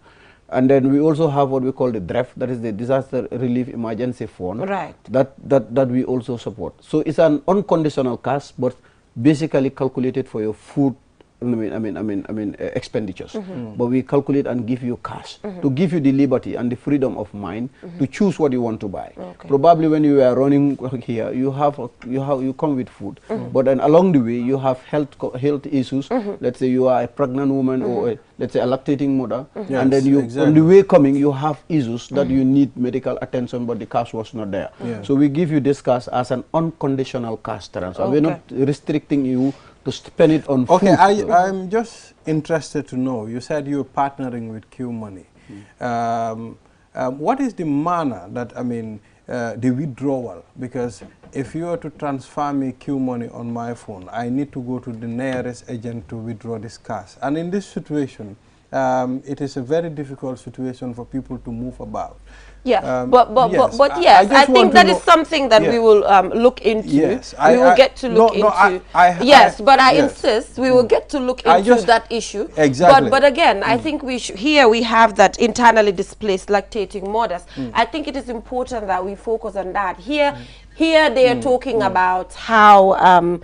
And then we also have what we call the DREF, that is the Disaster Relief Emergency Fund. Right. That we also support. So it's an unconditional cash, but basically calculated for your food expenditures. But we calculate and give you cash to give you the liberty and the freedom of mind to choose what you want to buy. Okay. Probably when you are running here, you come with food, but then along the way you have health issues. Let's say you are a pregnant woman or let's say a lactating mother, and then you on the way coming you have issues that you need medical attention, but the cash was not there. So we give you this cash as an unconditional cash transfer. We're not restricting you to spend it on food. Okay, I'm just interested to know, you said you're partnering with Q Money. What is the manner that, I mean, the withdrawal? Because if you were to transfer me Q money on my phone, I need to go to the nearest agent to withdraw this cash. And in this situation, it is a very difficult situation for people to move about. Yeah, but yes, I think that is something that we will look into. Yes, we will get to look into. Yes, but I insist we will get to look into that issue. Exactly. But again, I think here we have that internally displaced lactating mothers. I think it is important that we focus on that. Here they are talking about how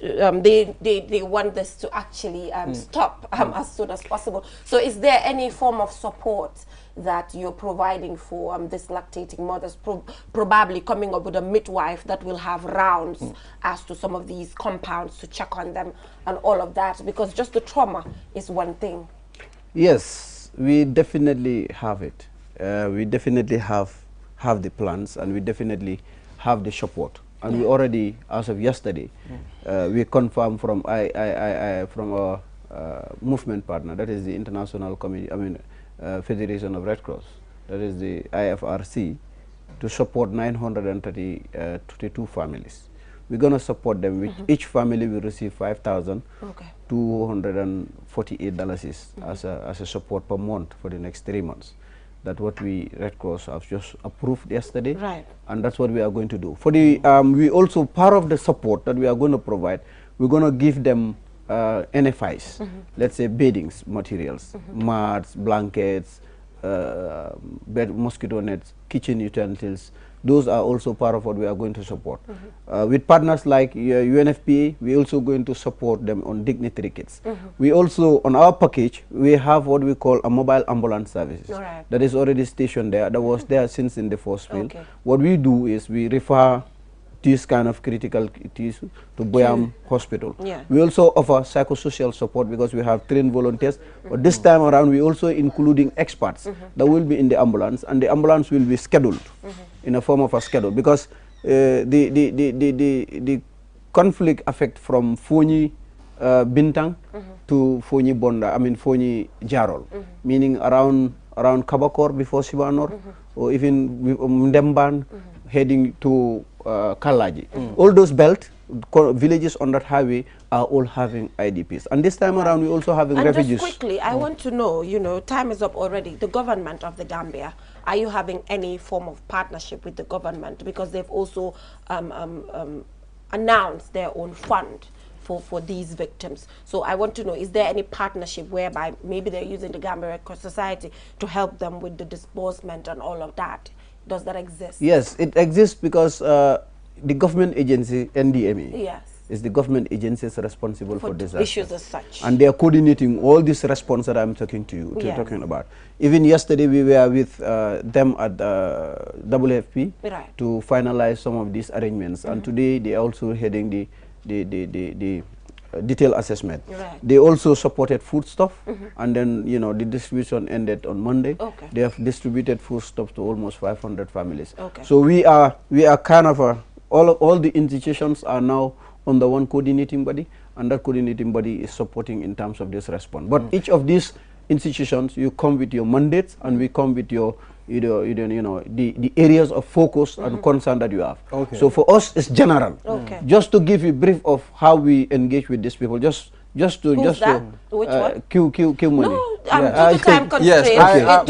they want this to actually stop as soon as possible. So is there any form of support that you're providing for this lactating mothers, probably coming up with a midwife that will have rounds as to some of these compounds to check on them and all of that? Because just the trauma is one thing. Yes, we definitely have it. We definitely have the plans, and we definitely have the support. And we already, as of yesterday, we confirmed from from our movement partner, that is the International Committee, Federation of Red Cross, that is the IFRC, to support 932 families. We're going to support them with each family will receive $5,248 as a support per month for the next 3 months. That's what we Red Cross have just approved yesterday, and that's what we are going to do. For the we also, part of the support that we are going to provide, we're going to give them NFIs, let's say beddings materials, mats, blankets, mosquito nets, kitchen utensils. Those are also part of what we are going to support. With partners like UNFPA, we're also going to support them on dignitary kits. We also, on our package, we have what we call a mobile ambulance services. That is already stationed there. That was there since in the first field. What we do is we refer these kind of critical issues to Boyam Hospital. We also offer psychosocial support because we have trained volunteers. But this time around, we also including experts that will be in the ambulance, and the ambulance will be scheduled in a form of a schedule, because the conflict affect from Fonyi Bintang to Fonyi Bonda, Fonyi Jarol, meaning around Kabakor before Sibanor, or even Ndemban heading to Kalaji. All those belt villages on that highway are all having IDPs. And this time around, we also having refugees. Just quickly, I want to know, time is up already. The government of the Gambia, are you having any form of partnership with the government? Because they've also announced their own fund for these victims. So I want to know, is there any partnership whereby maybe they're using the Gambia Red Cross Society to help them with the disbursement and all of that? Does that exist? Yes, it exists because the government agency, NDMA, is the government agency responsible for disaster issues as such. And they are coordinating all this response that I'm talking to you, talking about. Even yesterday, we were with them at WFP to finalize some of these arrangements. And today, they are also heading the detailed assessment. They also supported foodstuff, and then the distribution ended on Monday. They have distributed foodstuff to almost 500 families. So we are kind of all the institutions are now under one coordinating body, and that coordinating body is supporting in terms of this response. But each of these institutions, you come with your mandates, and we come with your the areas of focus and concern that you have. So for us, it's general. Just to give you a brief of how we engage with these people, just to Which one? Q money. No, due to time constraints. Yes,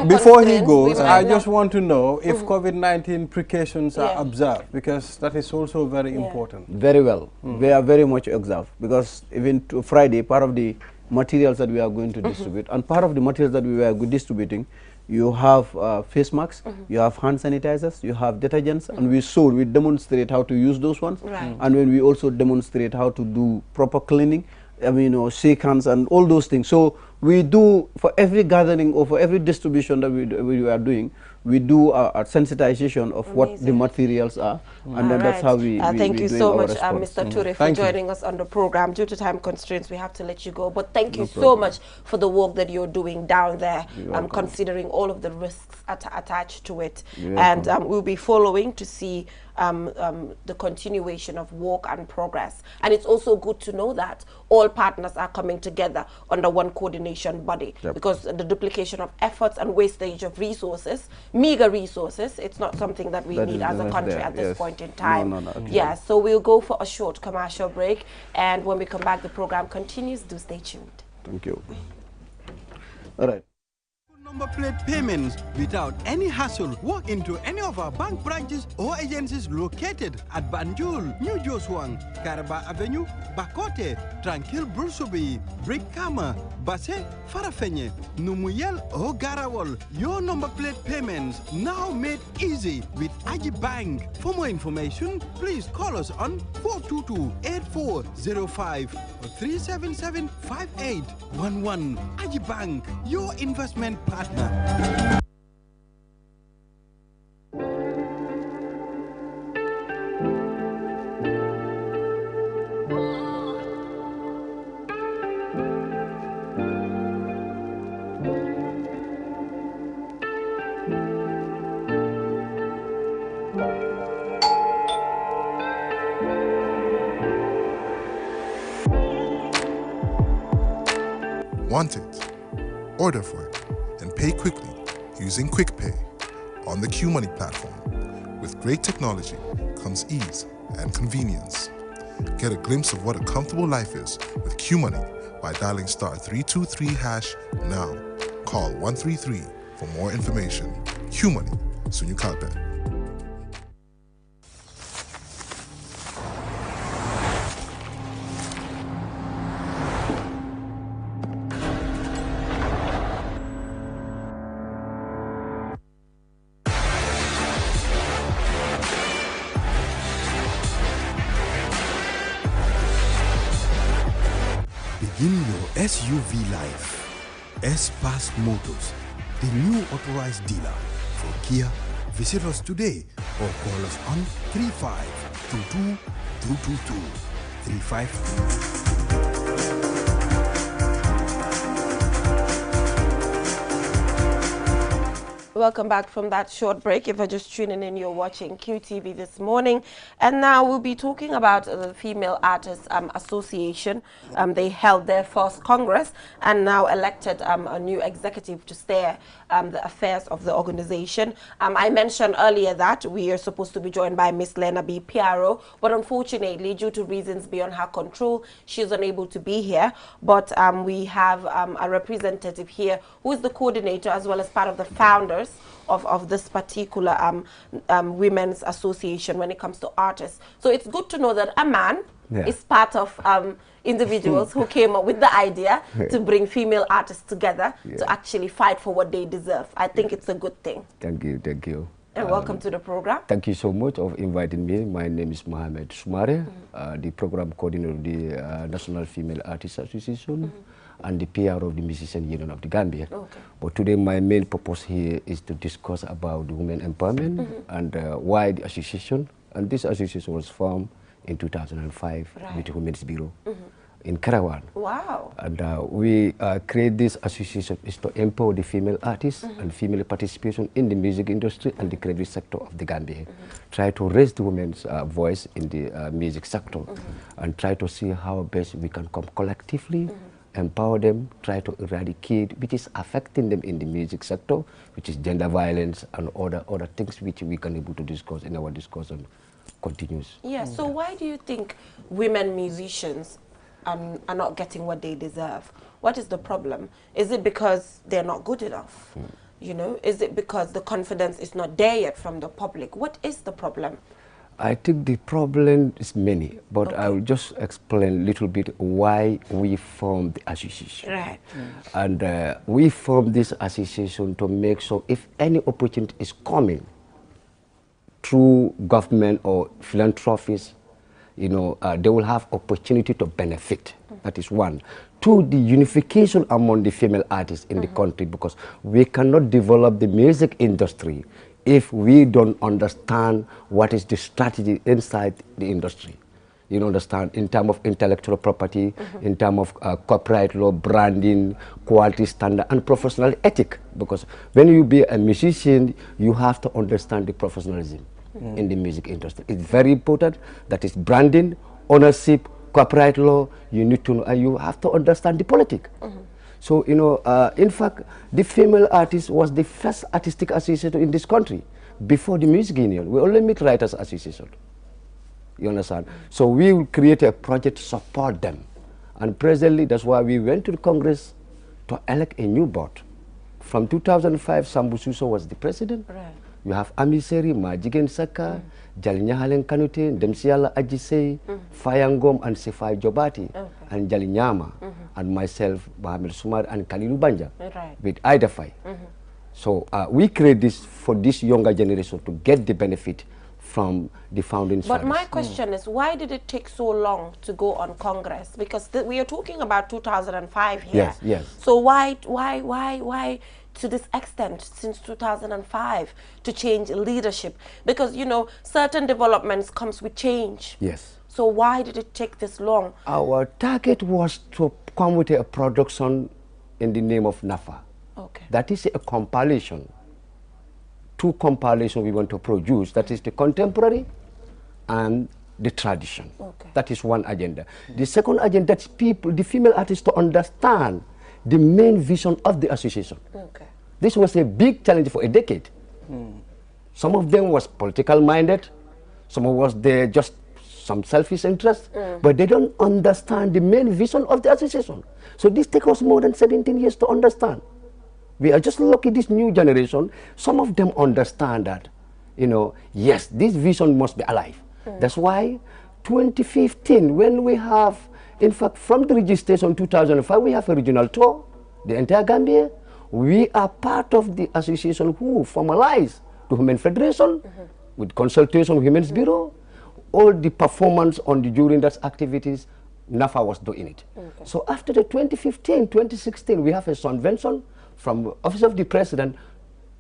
before he goes, I just want to know if COVID-19 precautions are observed, because that is also very important. Very well. They are very much observed, because even to Friday, part of the materials that we are going to distribute, and part of the materials that we were distributing, you have face masks, you have hand sanitizers, you have detergents, and we demonstrate how to use those ones. And when we also demonstrate how to do proper cleaning, shake hands and all those things. So we do, for every gathering or for every distribution that we are doing, we do a sensitization of what the materials are, and then that's how we thank you so much, response. Mr. Ture, for joining us on the program. Due to time constraints, we have to let you go, but thank you so much for the work that you're doing down there, considering all of the risks attached to it. And we'll be following to see the continuation of work and progress. And it's also good to know that all partners are coming together under one coordinating coordination body, because the duplication of efforts and wastage of resources, meager resources, it's not something that we need as a country at this point in time. Yeah, so we'll go for a short commercial break, and when we come back, the program continues. Do stay tuned. Thank you. All right. Number plate payments without any hassle. Walk into any of our bank branches or agencies located at Banjul, New Josuang, Karaba Avenue, Bakote, Tranquil Brusubi, Brikama, Basse, Farafenye, Numuyel or Garawal. Your number plate payments now made easy with Aji Bank. For more information, please call us on 422-8405 or 377-5811. Aji Bank, your investment partner. Want it? Order for it and pay quickly using Quick Pay on the Q-Money platform. With great technology comes ease and convenience. Get a glimpse of what a comfortable life is with Q-Money by dialing *323# now. Call 133 for more information. Q-Money, Sunyu Kalpe. Begin your SUV life. S-Pass Motors, the new authorized dealer for Kia. Visit us today or call us on 3522 222 352. Welcome back from that short break. If you're just tuning in, you're watching QTV this morning. And now we'll be talking about the Female Artists Association. They held their first Congress and now elected a new executive to steer the affairs of the organization. I mentioned earlier that we are supposed to be joined by Miss Lena B. Piaro, but unfortunately, due to reasons beyond her control, she's unable to be here. But we have a representative here who is the coordinator as well as part of the founders of this particular women's association when it comes to artists. So it's good to know that a man is part of individuals who came up with the idea to bring female artists together to actually fight for what they deserve. I think it's a good thing. Thank you, thank you. And welcome to the program. Thank you so much for inviting me. My name is Mohamed Soumare, the program coordinator of the National Female Artists Association and the PR of the Musician Union of the Gambia. But today my main purpose here is to discuss about the women empowerment and why the association, and this association was formed in 2005 with the Women's Bureau in Karawan. Wow. And we create this association is to empower the female artists and female participation in the music industry and the creative sector of the Gambia. Try to raise the women's voice in the music sector and try to see how best we can come collectively, empower them, try to eradicate which is affecting them in the music sector, which is gender violence and other things which we can able to discuss in our discussion continues. Yeah, so why do you think women musicians are not getting what they deserve? What is the problem? Is it because they're not good enough? You know, is it because the confidence is not there yet from the public? What is the problem? I think the problem is many, but I will just explain a little bit why we formed the association. Right. And we formed this association to make sure if any opportunity is coming through government or philanthropies, you know, they will have opportunity to benefit. That is one. Two, the unification among the female artists in the country, because we cannot develop the music industry if we don't understand what is the strategy inside the industry. You understand, in terms of intellectual property, in terms of copyright law, branding, quality standard, and professional ethic. Because when you be a musician, you have to understand the professionalism in the music industry. It's very important. That is branding, ownership, copyright law. You need to know, and you have to understand the politics. So, you know, in fact, the female artist was the first artistic association in this country. Before the Music Union, we only meet Writers Association. You understand? So we will create a project to support them. And presently, that's why we went to the Congress to elect a new board. From 2005, Sambu Suso was the president. Right. You have Amiseri, Majigen Saka, Jalinyahalen Kanute, Demsiala Ajisei, Fayangom, and Sefai Jobati, and Jalinyama, and myself, Mohamed Sumar, and Kalilu Banja, with Idafai. So we create this for this younger generation to get the benefit from the founding But service. my question is, why did it take so long to go on Congress? Because we are talking about 2005 here. Yes, yes. So why to this extent since 2005 to change leadership? Because, you know, certain developments comes with change. Yes. So why did it take this long? Our target was to come with a production in the name of NAFA. Okay. That is a compilation. Two compilations we want to produce. That is the contemporary and the tradition. Okay. That is one agenda. The second agenda is people, the female artists, to understand the main vision of the association. Okay. This was a big challenge for a decade. Some of them was political minded, some was there just some selfish interest, but they don't understand the main vision of the association. So this takes us more than 17 years to understand. We are just lucky this new generation, some of them understand that, you know, yes, this vision must be alive. That's why 2015, when we have, in fact, from the registration 2005, we have a regional tour, the entire Gambia. We are part of the association who formalized the Human Federation with consultation with Women's Bureau. All the performance on the during that activities, NAFA was doing it. Okay. So after the 2015, 2016, we have a convention from the Office of the President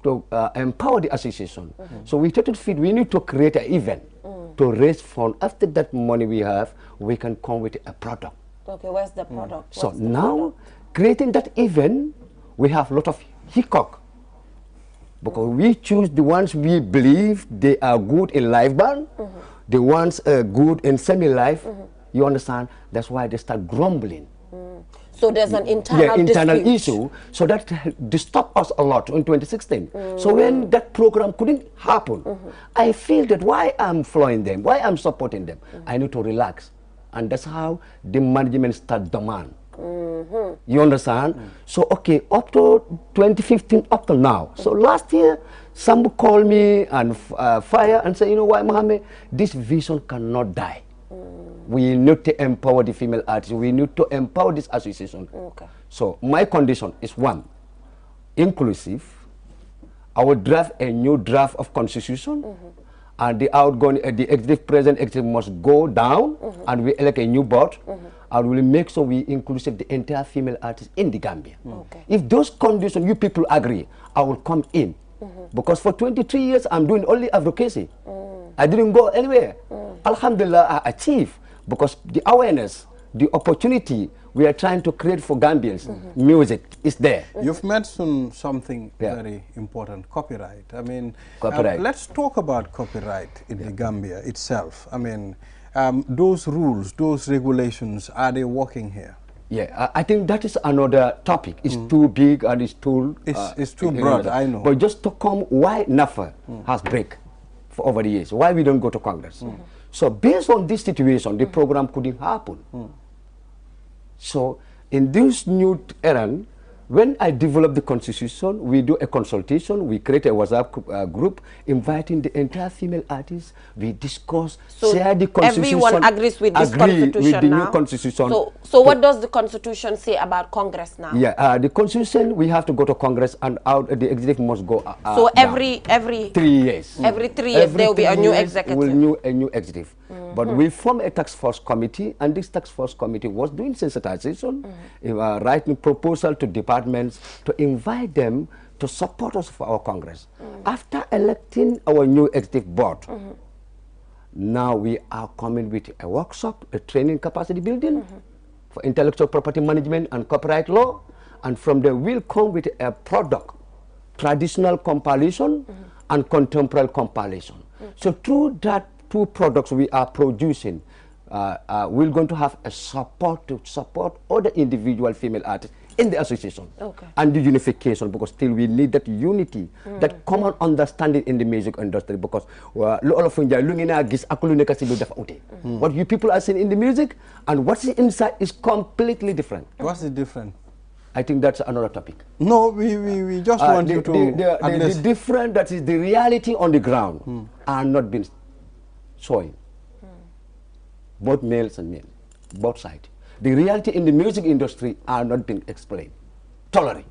to empower the association. So we thought we need to create an event to raise funds. After that money we have, we can come with a product. Okay, where's the product? So now, creating that event, we have a lot of hiccup. Because we choose the ones we believe they are good in live band, the ones good in semi-live. You understand? That's why they start grumbling. So there's an internal dispute. issue, so that disturbed us a lot in 2016. So when that program couldn't happen, I feel that why I'm following them, why I'm supporting them, I need to relax. And that's how the management start demand. You understand? So okay, up to 2015, up to now. So last year, somebody called me and fire and say, you know what, Mohammed, this vision cannot die. We need to empower the female artists. We need to empower this association. Okay. So my condition is one, inclusive. I will draft a new draft of constitution, and the outgoing, the executive president, executive must go down, and we elect a new board, and we will make sure we inclusive the entire female artists in the Gambia. Okay. If those conditions you people agree, I will come in, because for 23 years I'm doing only advocacy. I didn't go anywhere. Alhamdulillah, I achieved, because the awareness, the opportunity we are trying to create for Gambians, music is there. You've mentioned something very important, copyright. I mean, copyright. Let's talk about copyright in the Gambia itself. I mean, those rules, those regulations, are they working here? Yeah, I think that is another topic. It's too big and it's too... It's too broad, I know. But just to come, why NAFA has break for over the years? Why we don't go to Congress? So based on this situation, the program couldn't happen. So in this new era, when I develop the constitution, we do a consultation, we create a WhatsApp group, inviting the entire female artists, we discuss, so share the constitution. Everyone agrees with this constitution with the now? new constitution. So what does the constitution say about Congress now? Yeah, the constitution, we have to go to Congress, and out the executive must go so every 3 years. Every 3 years there will be a new executive. A new executive. But we form a task force committee, and this task force committee was doing sensitization, writing proposal to departments to invite them to support us for our Congress. After electing our new executive board, now we are coming with a workshop, a training capacity building for intellectual property management and copyright law, and from there we'll come with a product, traditional compilation and contemporary compilation. So through that two products we are producing, we're going to have a support to support other individual female artists in the association Okay. and the unification, because still we need that unity, that common understanding in the music industry, because what you people are seeing in the music and what's inside is completely different. What's the difference? I think that's another topic. No, we just want you to the different, that is the reality on the ground are not being showing. Both males and men, both sides. The reality in the music industry are not being explained, tolerated.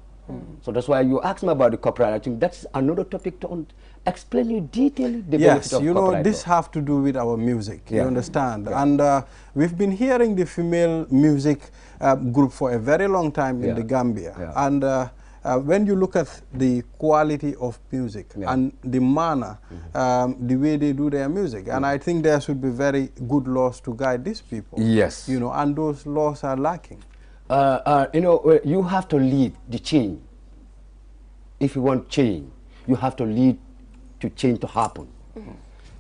So that's why you asked me about the copyright. I think that's another topic to explain you detailedly the benefit of you know, copyright this law. have to do with our music, you Yeah. understand? And we've been hearing the female music group for a very long time in the Gambia. And when you look at the quality of music and the manner, the way they do their music, and I think there should be very good laws to guide these people. Yes. You know, and those laws are lacking. You know, you have to lead the change. If you want change, you have to lead to change to happen.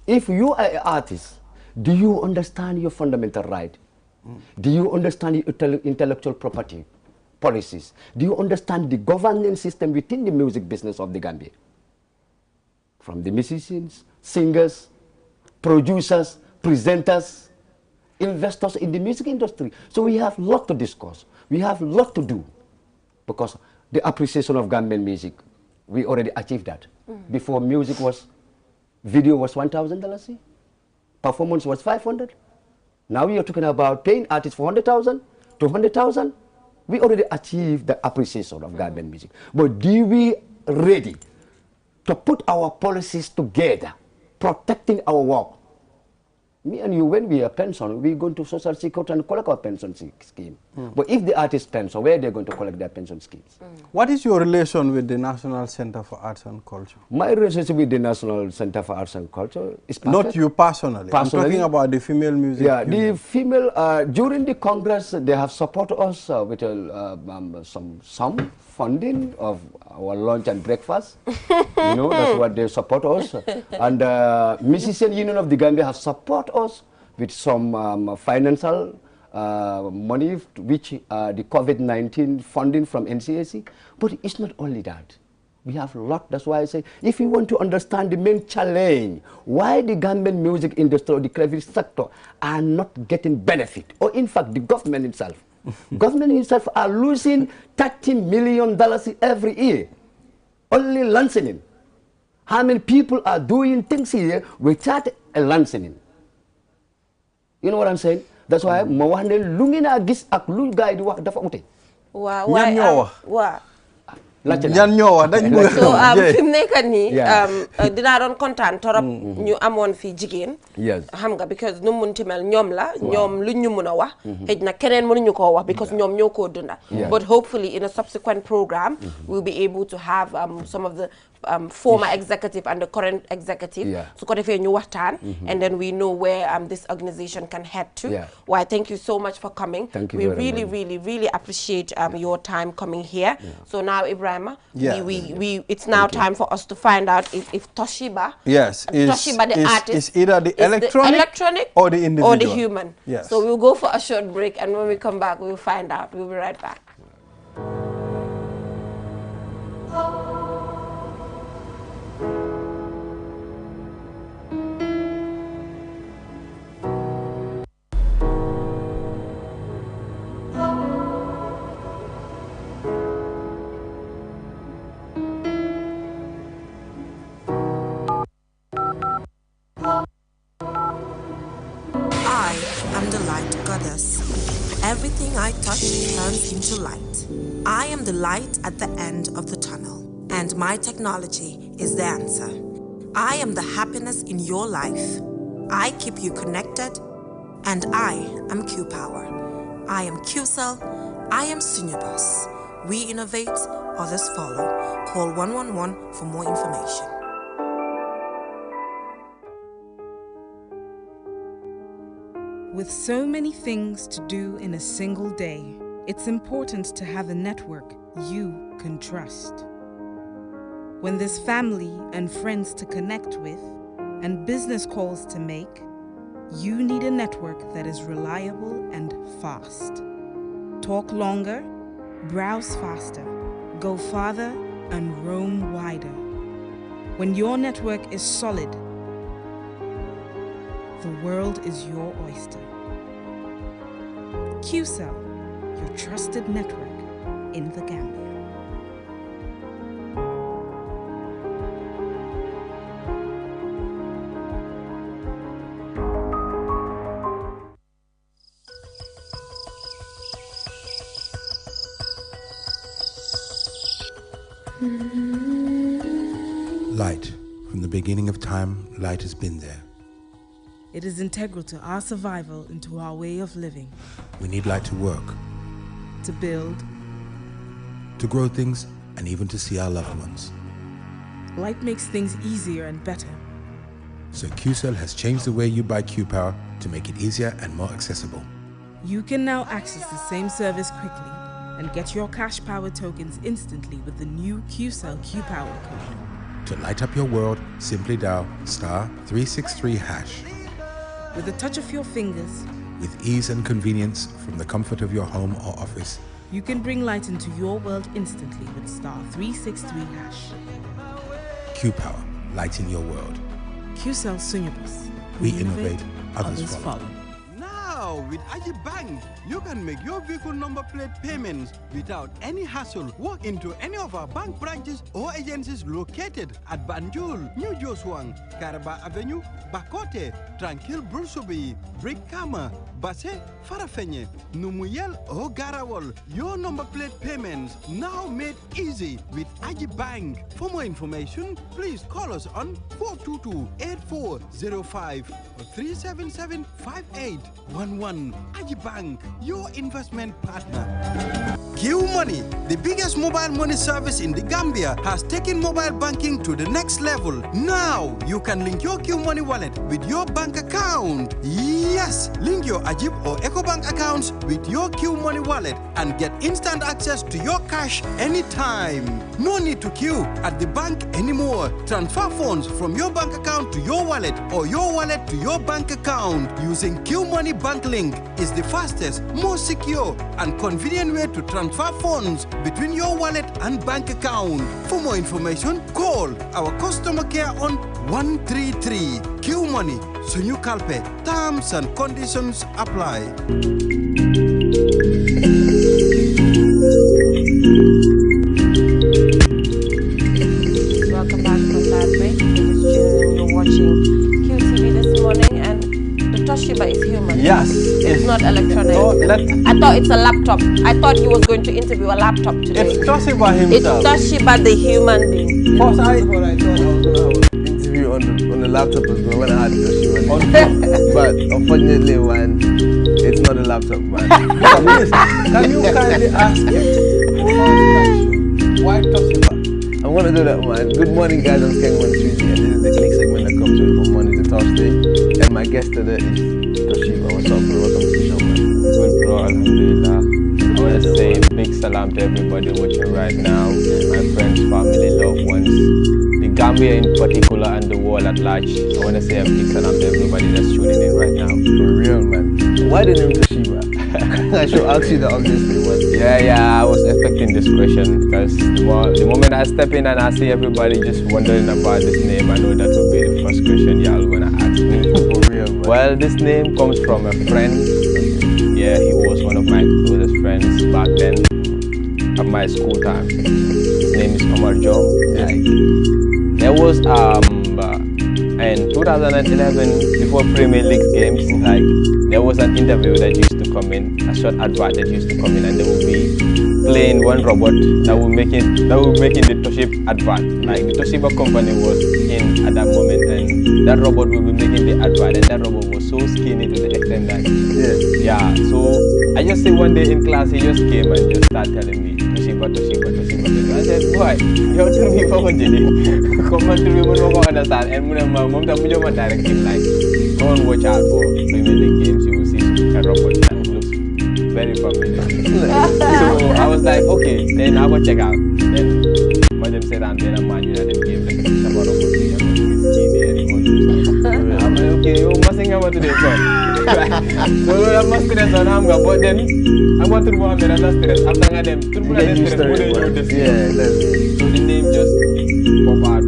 If you are an artist, do you understand your fundamental right? Do you understand your intellectual property policies? Do you understand the governance system within the music business of the Gambia? From the musicians, singers, producers, presenters, investors in the music industry. So we have a lot to discuss. We have a lot to do, because the appreciation of Gambian music, we already achieved that. Before music was, video was $1,000, performance was $500. Now we are talking about paying artists for $100,000, $200,000. We already achieved the appreciation of Gambian music. But do we ready to put our policies together, protecting our work? Me and you, when we are pension, we go to social security and collect our pension scheme. But if the artists pension, where are they going to collect their pension schemes? What is your relation with the National Center for Arts and Culture? My relationship with the National Center for Arts and Culture is perfect. Not you personally. I'm talking about the female music. Yeah, union. the female, during the Congress, they have supported us with some funding of our lunch and breakfast. You know, that's what they support us. And Musician Union of the Gambia have supported us with some financial money, which the COVID-19 funding from NCAC. But it's not only that. We have a lot. That's why I say, if you want to understand the main challenge, why the Gambian music industry or the creative sector are not getting benefit, or in fact, the government itself. Government itself are losing $30 million every year, only licensing. How many people are doing things here without a licensing? You know what I'm saying? That's why ma wax ne lu ngeen a gis ak lu gaay di wax dafa ute. Waaw waaw. ñan ñoo wax dañ bëgg so fi mu nekk nii dinaa doon kontaan torop ñu amoon fi jigéen xam nga because nu munti mel ñoom la ñoom lu ñu mun a wax xëj na keneen mënuñu koo wax because ñoom ñoo koo dunda but hopefully in a subsequent program we'll be able to have some of the former executive and the current executive su ko defee ñu waxtaan and then we know where this organization can head to. Why, thank you so much for coming. We really appreciate your time coming here. So now Ibrahima, it's now time for us to find out if Toshiba Toshiba the artist is either the electronic or the individual or the human. So we'll go for a short break, and when we come back we'll find out. We'll be right back. I am the light goddess. Everything I touch turns into light. I am the light at the end of the tunnel, and my technology is the answer. I am the happiness in your life. I keep you connected, and I am Q-Power. I am Q-Cell. I am Senior Boss. We innovate, others follow. Call 111 for more information. With so many things to do in a single day, it's important to have a network you can trust. When there's family and friends to connect with and business calls to make, you need a network that is reliable and fast. Talk longer, Browse faster, go farther, and roam wider. When your network is solid, the world is your oyster. QCell, your trusted network in the Gambia. Light. From the beginning of time, light has been there. It is integral to our survival and to our way of living. We need light to work, To build, to grow things, and even to see our loved ones. light makes things easier and better. So QCell has changed the way you buy Q-Power to make it easier and more accessible. You can now access the same service quickly and get your cash power tokens instantly with the new QCell Q-Power code. To light up your world, simply dial *363#. With the touch of your fingers, With ease and convenience from the comfort of your home or office, you can bring light into your world instantly with *363#. Q-Power, lighting your world. QCell Sunyabus. We innovate, others follow. Now, with Aji Bank, you can make your vehicle number plate payments without any hassle. Walk into any of our bank branches or agencies located at Banjul, New Joswang, Karaba Avenue, Bakote, Tranquil Brusubi, Brikama, Basse, Farafenye, Numuyel or Garawal. Your number plate payments now made easy with Aji Bank. For more information, please call us on 422-8405 or 377-5811. Aji Bank, your investment partner. Q Money, the biggest mobile money service in the Gambia, has taken mobile banking to the next level. Now, you can link your Q Money wallet with your bank account. Yes, link your Ajib or EcoBank accounts with your Q Money wallet and get instant access to your cash anytime. No need to queue at the bank anymore. Transfer funds from your bank account to your wallet or your wallet to your bank account using Q Money Bank Link is the fastest, most secure, and convenient way to transfer funds between your wallet and bank account. For more information, call our customer care on 133. Q Money, Sunyu Kalpe. Terms and conditions apply. Welcome back from that break. You're watching QTV this morning, and the Toshiba is human. Yes. It's not electronic. Oh, I thought it's a laptop. I thought he was going to interview a laptop today. It's Toshiba himself. It's Toshiba, the human being. First, I thought I was going to have an interview on the laptop as well when I had Toshiba. But unfortunately, man, it's not a laptop, man. Can you kindly ask him why Toshiba? I'm going to do that, man. Good morning, guys. I'm Skengman Treaty, and this is the click segment that comes in from Monday to Thursday. And my guest today is Toshiba. What's up, bro? Welcome to the show, man. Good, bro. Alhamdulillah. I want to say big salam to everybody watching right now, my friends, family, loved ones, the Gambia in particular, and the world at large. I want to say a big salam to everybody that's tuning in right now. For real, man. Why the name Toshiba? I should ask you the obvious thing. Yeah, I was expecting this question because the moment I step in and I see everybody just wondering about this name, I know that will be the first question y'all gonna ask me. For real, man. Well, this name comes from a friend. Yeah, he was one of my closest friends back then at my school time. His name is Omar Jom. Like, there was in 2011, before Premier League games, like there was an interview that used to come in, a short advert that used to come in, and they would be playing one robot that would making the Toshiba advert. Like the Toshiba company was in at that moment, and that robot will be making the advert, and that robot was so skinny to the extent that so I just say one day in class he just came and just started telling me Toshiba. I said, boy, you tell me for what did it? Come on to me, we don't understand. And mom directive like, go and watch out for Premier League games. You will see a robot that looks very familiar. So I was like, okay, then I will check out. Then Madam said, I'm then a man United game like a robot. I'm like, okay, you must think I'm remember today, son. So I'm not stressed on Hamga, but then I'm going to remember another stress. After I them, Yeah, that's it. So the name just pop out.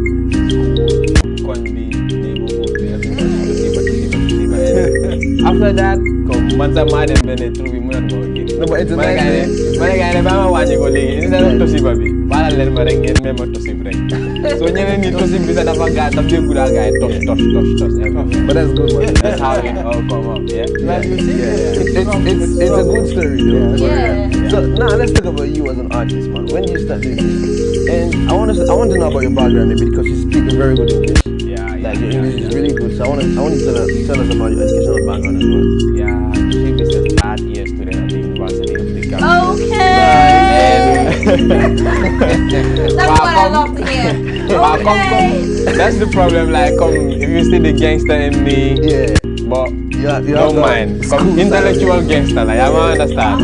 Conby, neighborhood, everybody. After that, come Mansa Madden Bennett through him. No, but it's a nice name. But I never want to go late. Instead of Toshiba, I'll let my get member to see break. So you need to see beside of a guy, to be a good guy, toss. But that's good, man. That's how it all come up, yeah? It's a good story, though. Yeah. So now let's talk about you as an artist, man. When you start doing music, and I want to know about your background a bit because you speak very good English. Like your English is really good. So I want you to tell us about your educational background as well. Yeah, she is a third year student at the University of the Gambia. Okay. That's what I love to hear. Okay. That's the problem. Like, if you see the gangster in me, but you don't mind. Come intellectual gangster, like I don't understand.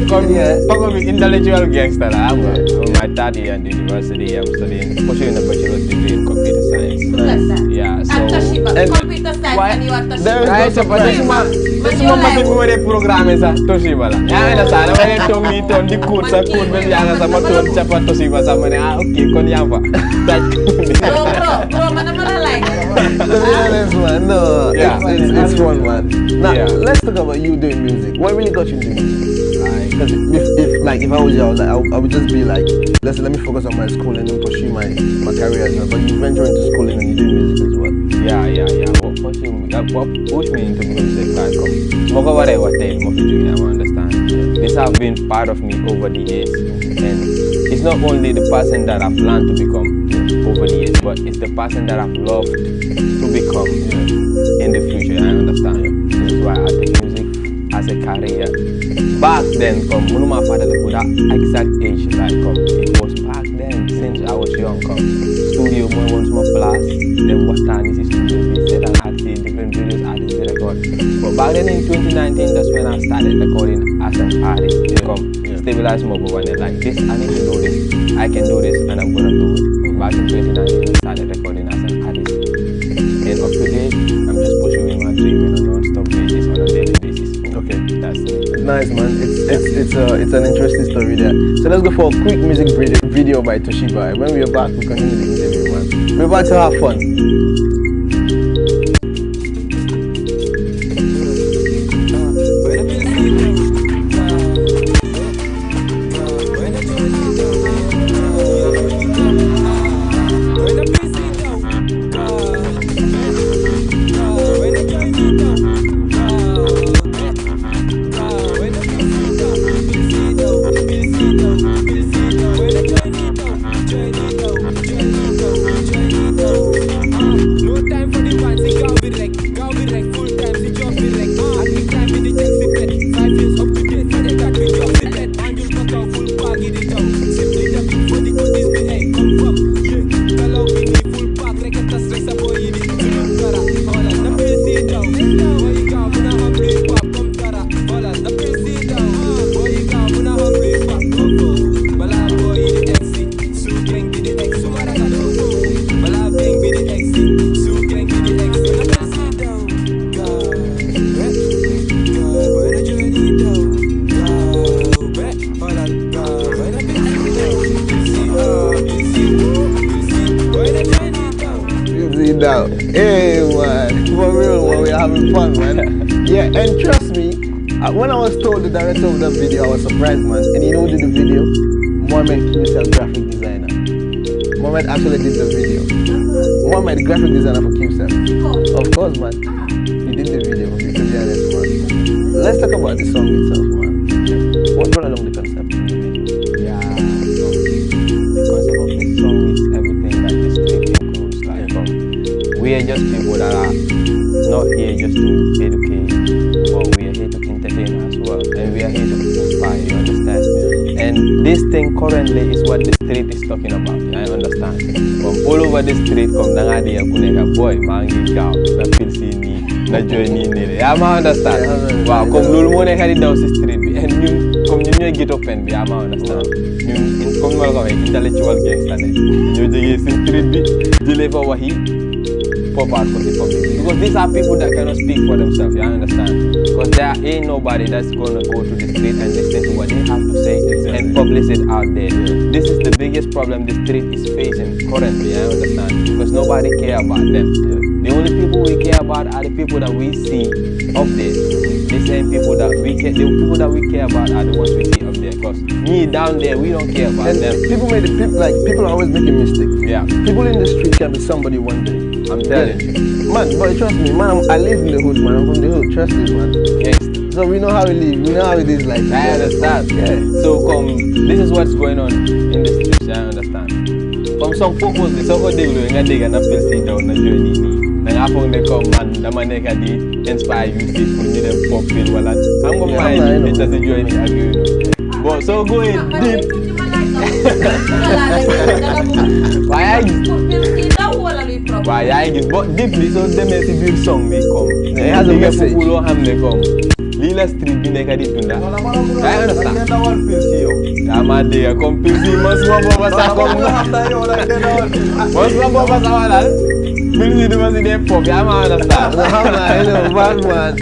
Come talk of intellectual gangster. Like, I'm my third year at the university. I'm pursuing a bachelor's degree in computer science. Yeah, so computer science and you are Toshiba. Right, so this is what they program is Toshiba. I understand. When they told me to the code, so code when you are sama to chapa Toshiba, sama ne okay, kon yamba. Bro, mana like. No, it's fun, man. Now let's talk about you doing music. What really got you into music? Because if I was you, I would just be like, let me focus on my school and then pursue my career as well. But you venture into schooling and you do music as well. Yeah. What pushed me into music, like, what I was telling you, I understand. This have been part of me over the years, and it's not only the person that I've learned to become over the years, but it's the person that I've loved to become in the future. I understand. This is why I take music as a career. Back then, my father look that exact age, like, it was back then, since I was young, studio once more plus, then what time is studio, we said and had different videos, artists they record. But back then in 2019, that's when I started recording as an artist, stabilize mobile, and like this, I need to do this, I can do this, and I'm gonna do it. Back in 2019, I started recording as an artist. And up to date, I'm just pursuing my dream on a non-stop basis, on a daily basis. Okay, that's it. Nice, man. It's an interesting story there. So let's go for a quick music video by Toshiba. When we are back, we continue the interview, man. We're about to have fun. Hey man, for real, man, we're having fun, man. Yeah, and trust me, when I was told the director of that video, I was surprised, man. And you know who did the video? Mohammed himself, graphic designer. Mohammed actually did the video. Mohammed, graphic designer for QCell. Of course, man. He did the video, to be honest, man. Let's talk about the song itself, man. What brought along the concept in the video? Yeah, so the concept of this song is everything that this trip includes. Like, we are just people that are not here just to educate, but we are here to entertain as well. And we are here to inspire, you understand? And this thing currently is what the street is talking about, I understand. From all over the street, come Nangadi Akuneka boy, Mangi Gao, na Pilsini, na Journey Nere. I understand. Wow, come Lulmone carry down the street, and you come you get up and be, I understand. You come intellectual gangster, you just street. deliver what he pop out for the public. Because these are people that cannot speak for themselves, you understand? Because there ain't nobody that's going to go to the street and listen to what they have to say and publish it out there. This is the biggest problem the street is facing currently, I understand? Because nobody care about them. The only people we care about are the people that we see up there. The same people that we care, the people that we care about are the ones we see up there. Because me down there, we don't care about them. People are always making mistakes. Yeah. People in the street can be somebody one day. I'm telling you. Man, but trust me, man, I live in the hood, man. I'm from the hood, trust me, man. Yes. So we know how we live, we know how it is like. I understand. Yeah. So this is what's going on in the streets, I understand. From some purpose, the so they will get and appeal sit down na journey ni. Nang apong they come man, the man they can inspire you to put them pop pill wala. I'm gonna mind it as a journey again. But so going deep. Why I give but deeply so them a big song they come. It has a message. People ham they come. Lila street bi nekk di dunda. I understand. Ama de come pilsi mas mo boba sa come. Mas mo boba sa wala. Pilsi di mas de pop ya ma understand. Bad man.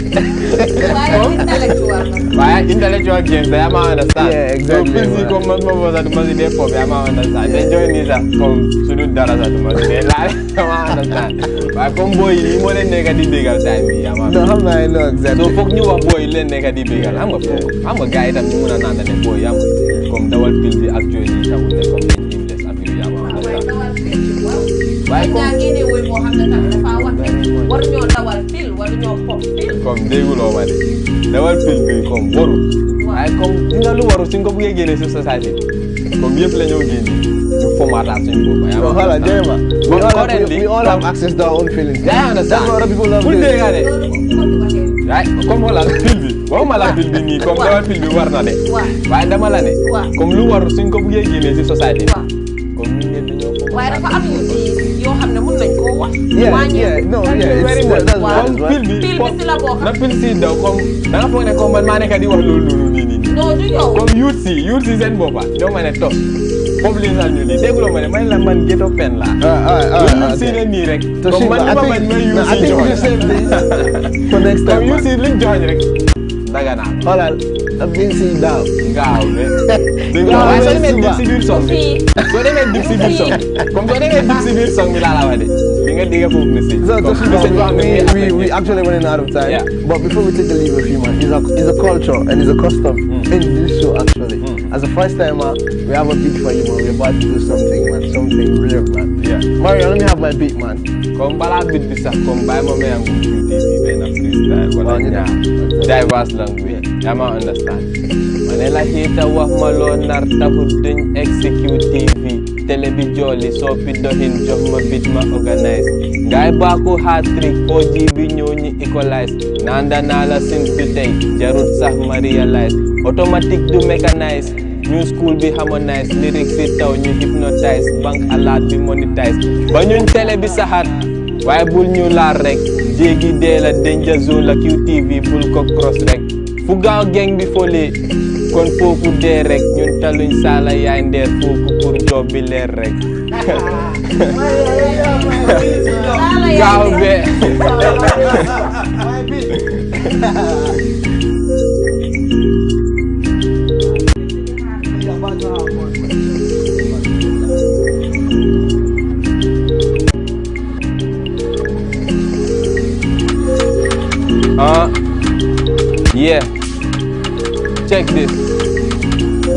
Why intellectual games ya ma understand. Yeah, exactly. So pilsi come mas mo boba sa mas de pop ya ma understand. They join this come sudut dara sa mas de la ma understand. Why come boy ni mo le nekk di begal time ya ma. No, I know exactly. So fok ñu wax boy leen nekk di bégal xam nga gars yi tam ñu mën a naan ne boy yaa comme dawal pil bi actuellement yi taxul ne comme dañ im des affaire yaa ma waaye comme dégguloo ma de dawal pil bi comme waru waaye comme nga lu waru suñ ko buggee génne si société comme yëpp la ñoo génne ñu formatat suñ bopp yaa ma hala Jerema we all have access to our own feelings. Yeah, I understand. That's what other people love doing. Right? Comme wala pil bi waxuma la pil bi nii comme dawal pil bi war na de waaye dama la ne comme lu war suñ ko buggee génnee si société comme ñu ñëpp dañoo ko waaye dafa am yoo xam ne mën nañ koo wax pil bi si la bokk na pil si daw comme da nga foog ne comme man maa nekk di wax loolu nii non du yow comme youth si seen boppa ñoo ma ne tos publisal ñu lii dégguloo ma ne may la man ghetto pen la lu si ne nii rek comme man li ma bañ may youth si joxoñ for next time comme youth si liñ joxoñ rek daga naa xoolal bin si daaw gaaw de dégg nga waaye soo demee dip si biir song bi soo demee dip si biir song comme soo demee dip si biir song bi laa la wax de di nga dégg foofu message we actually running out of time but before we take the leave of you man it's a culture and it's a custom in this show actually as a first timer we have a beat for you man we're about to do something man something real man Mario let me have my beat man comme balaa beat bi sax comme bàyyi ma may am TV benn freestyle wala ñaar diverse language yaa ma understand ma ne la xiita wax ma loo nar taxut duñ execute TV télé bi jooli soppi doxin jox ma bit ma organise ngaay baaku hat trick OG bi ñëw ñi equalize nanda naa la since bi tey jarut sax ma realize automatique du mécanise new school bi harmonize lyrics si taw ñu hypnotize bank alert bi monetize ba ñun télé bi saxaat waaye bul ñu laar rek jéegi dee la danger zone la QTV bul ko cross rek fu gaaw geng bi folee kon foofu dee rek ñun taluñ saala yaay ndeer foofu pour job bi leer rek gaaw be yeah check this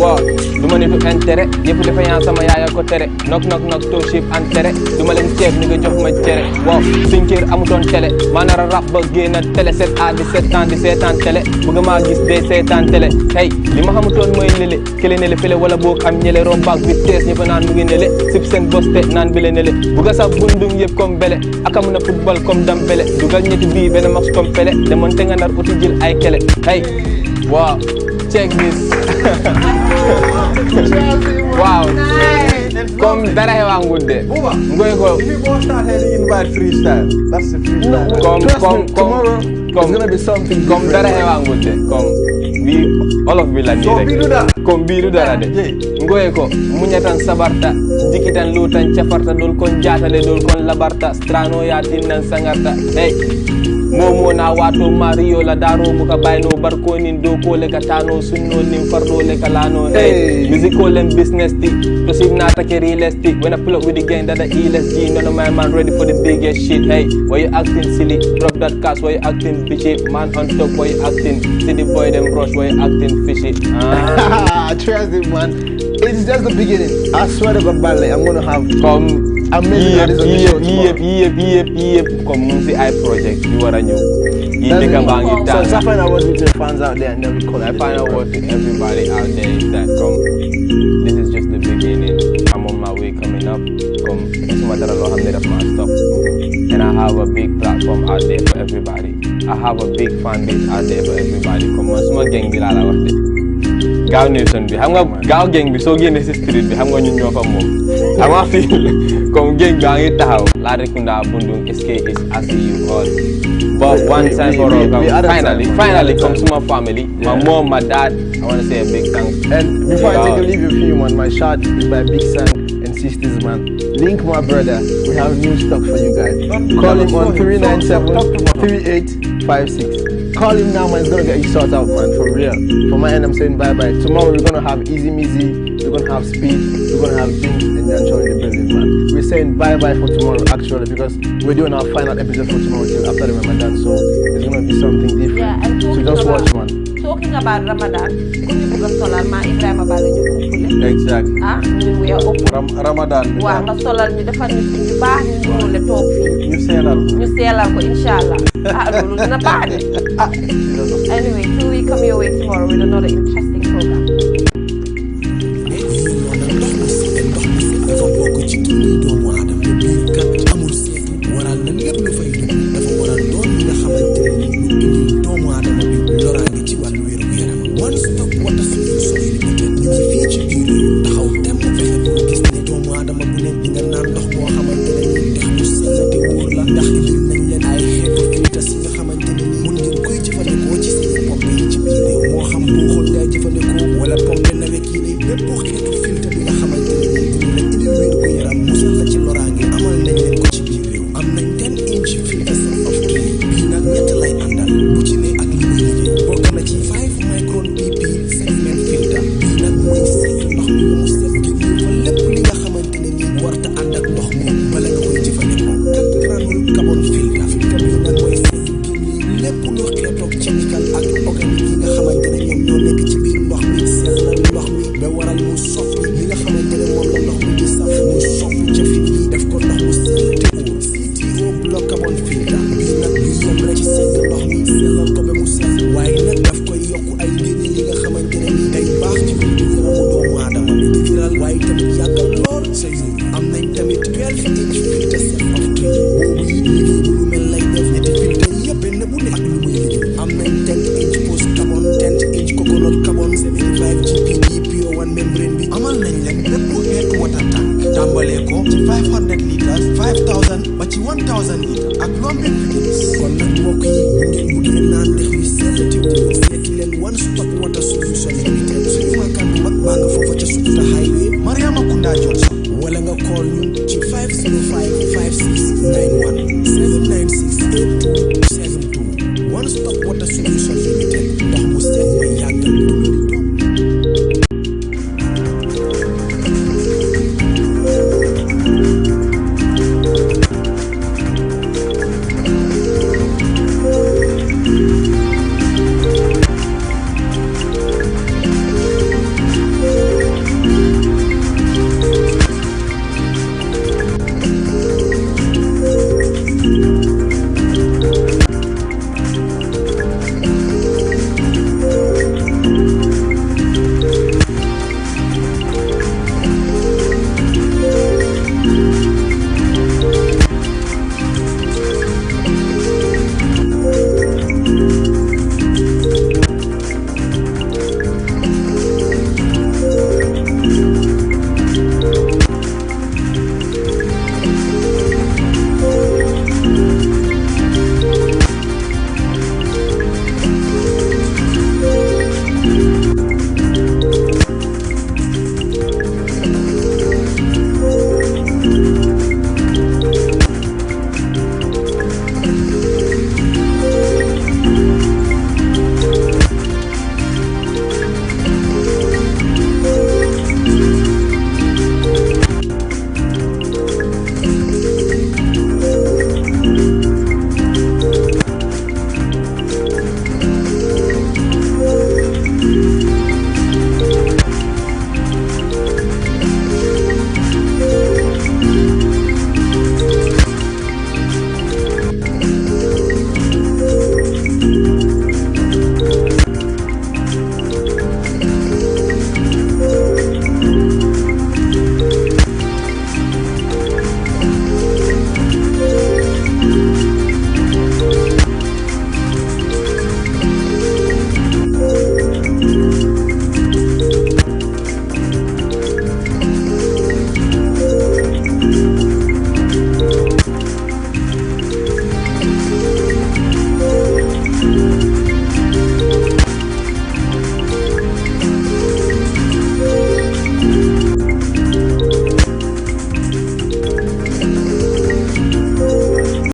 wow duma nitu intérêt yëpp dafa yaa sama yaaya ko tere knock to ship entere duma leen ceeb ni nga jox ma cere wow suñ kër amutoon télé maa nar a rap ba génn télé 7 à 17 ans di seetaan télé bëgg maa gis dee seetaan télé hey li ma xamutoon mooy lele kële nele fele wala boog am ñele rombaak vitesse ñëpp naan mu ngi nele sip seen boste naan bile nele bëgg sa bundum yëpp comme bele aka mun a football comme dam bele dugal ñetti bii benn max comme pele demoon te nga nar uti jël ay kele hey wow check this wow comme dara hewa ngudde ngoy ko if you both start heading invite freestyle that's the freestyle tomorrow it's gonna be something comme dara hewa ngudde comme we olof bi la ni rek comme biiru dara de ngoye ko muñatan sabarta jikitan lutan cafarta dol kon jatale dol kon labarta strano yatin nan sangarta hey momo na wato mario la daro muka bayno barkonin do ko le katano sunno nim fardo le kalano hey musical and business ti to signa take realistic when I pull up with the gang that the ELSG none of my man ready for the biggest shit hey why you acting silly drop that cash why you acting bitchy man on top why you acting see the boy them rush why you acting fishy trust it man it's just the beginning I swear to God Ballet I'm gonna have yep comme mu ngi si ay project yu war a ñëw yi dëkk baa ngi tàng so final word with your fans out there and then we call it final word to everybody out there is that this is just the beginning I'm on my way coming up comme gisuma dara loo xam ne daf ma stop and I have a big platform out there for everybody I have a big fan base out there for everybody comme man suma gang bi laa la wax de Gaaw Nation bi xam nga Gaaw gang bi soo génnee si street bi xam nga ñun ñoo fa moom ama fii comme gang baa ngi taxaw Latrikunda Bundung SK is as you all but one time for all finally come to my family my mom my dad I want to say a big thanks and before I take a leave with you man my shot is by Big Sang and Sisters man Link my brother we have new stock for you guys call him on 397-3856 Call him now, man. It's gonna get you sorted out, man. For real. For my end, I'm saying bye-bye. Tomorrow, we're gonna have Easy Measy. We're gonna have Speed. We're gonna have Jinx and Jancho in the building, man. We're saying bye-bye for tomorrow, actually, because we're doing our final episode for tomorrow till after the Ramadan. So it's gonna be something different. Yeah, and so just watch, man. Talking about Ramadan, kung you buka solal ma Ibrahim Abalo ñu kumpule. Exactly. Ah, we are open. Ramadan. Wa nga solal ñu defal ñu baax ñu le toog fii. Ñu seelal ko inshallah. Ah, loolu dina baax de. Anyway, till we come your way tomorrow with another interesting program. One stop water solution limited ñu ngi fii ci biir taxaw dem fexe pour gis ne doomu aadama bu ne di nga naan ndox moo xamante ne ni ndox mu sell te wóor la ndax indil nañ leen ay xeetu filtres yi nga xamante ne ni mun ngeen koy jëfandikoo ci seen pompe yi ci biir réew moo xam buuxul ngay jëfandikoo wala pompe nawet yi ne bépp xeetu filtre bi nga xamante ne ni dina la indil wér gu yaram musal la ci loraange amal nañ leen ko ci biir réew am nañ 10 inch filtre set of 3 bii nag ñett lay àndal bu ci ne ak li muy liggéey bokk na ci 5 micron pp segment filter bii nag mooy saytu ndox mi mu set génne fa lépp li nga xamante ne ni warta ànd ak ndox moom bala nga koy jëfandikoo 4 granule carbon filter filter bii nag mooy saytu génne lépp lu xeetoog chemical ak organique yi nga xamante ne ñoom ñoo nekk ci biir ndox mi sellal ndox mi ba waral mu soppi li nga xamante ne moom la ndox mi di saf mu soppi jëfin yi def ko ndox mu sell te wóor CTO block carbon filter bii nag du yem rek ci saytu ndox mi sellal ko ba mu sell waaye nag daf koy yokk ay ngéneel yi nga xamante ne ni day baax ci biir yaramu doomu aadama di dëgëral waaye tamit yàggal lool sa yu am nañ tamit 12 inch filter set of 3 boobu yi liggéey bu lu mel lay def ñetti filter yëpp benn bu ne ak lu muy liggéey am nañ 10 inch post carbon 10 inch coconut carbon 75 GPD pure one membrane bi amal nañ leen bépp xeetu water tank tàmbalee ko ci 500 litres 5000 ba ci 1000 litres ak lombin fittings kon nag mbokk yi bu ngeen buggee naan ndox mi sell te wóor seeti leen one stop water solution limited suñu makkaan bu mag baa nga foofa ca Sukuta highway Mariama Kunda Johnson wala nga call ñu ci 505 5691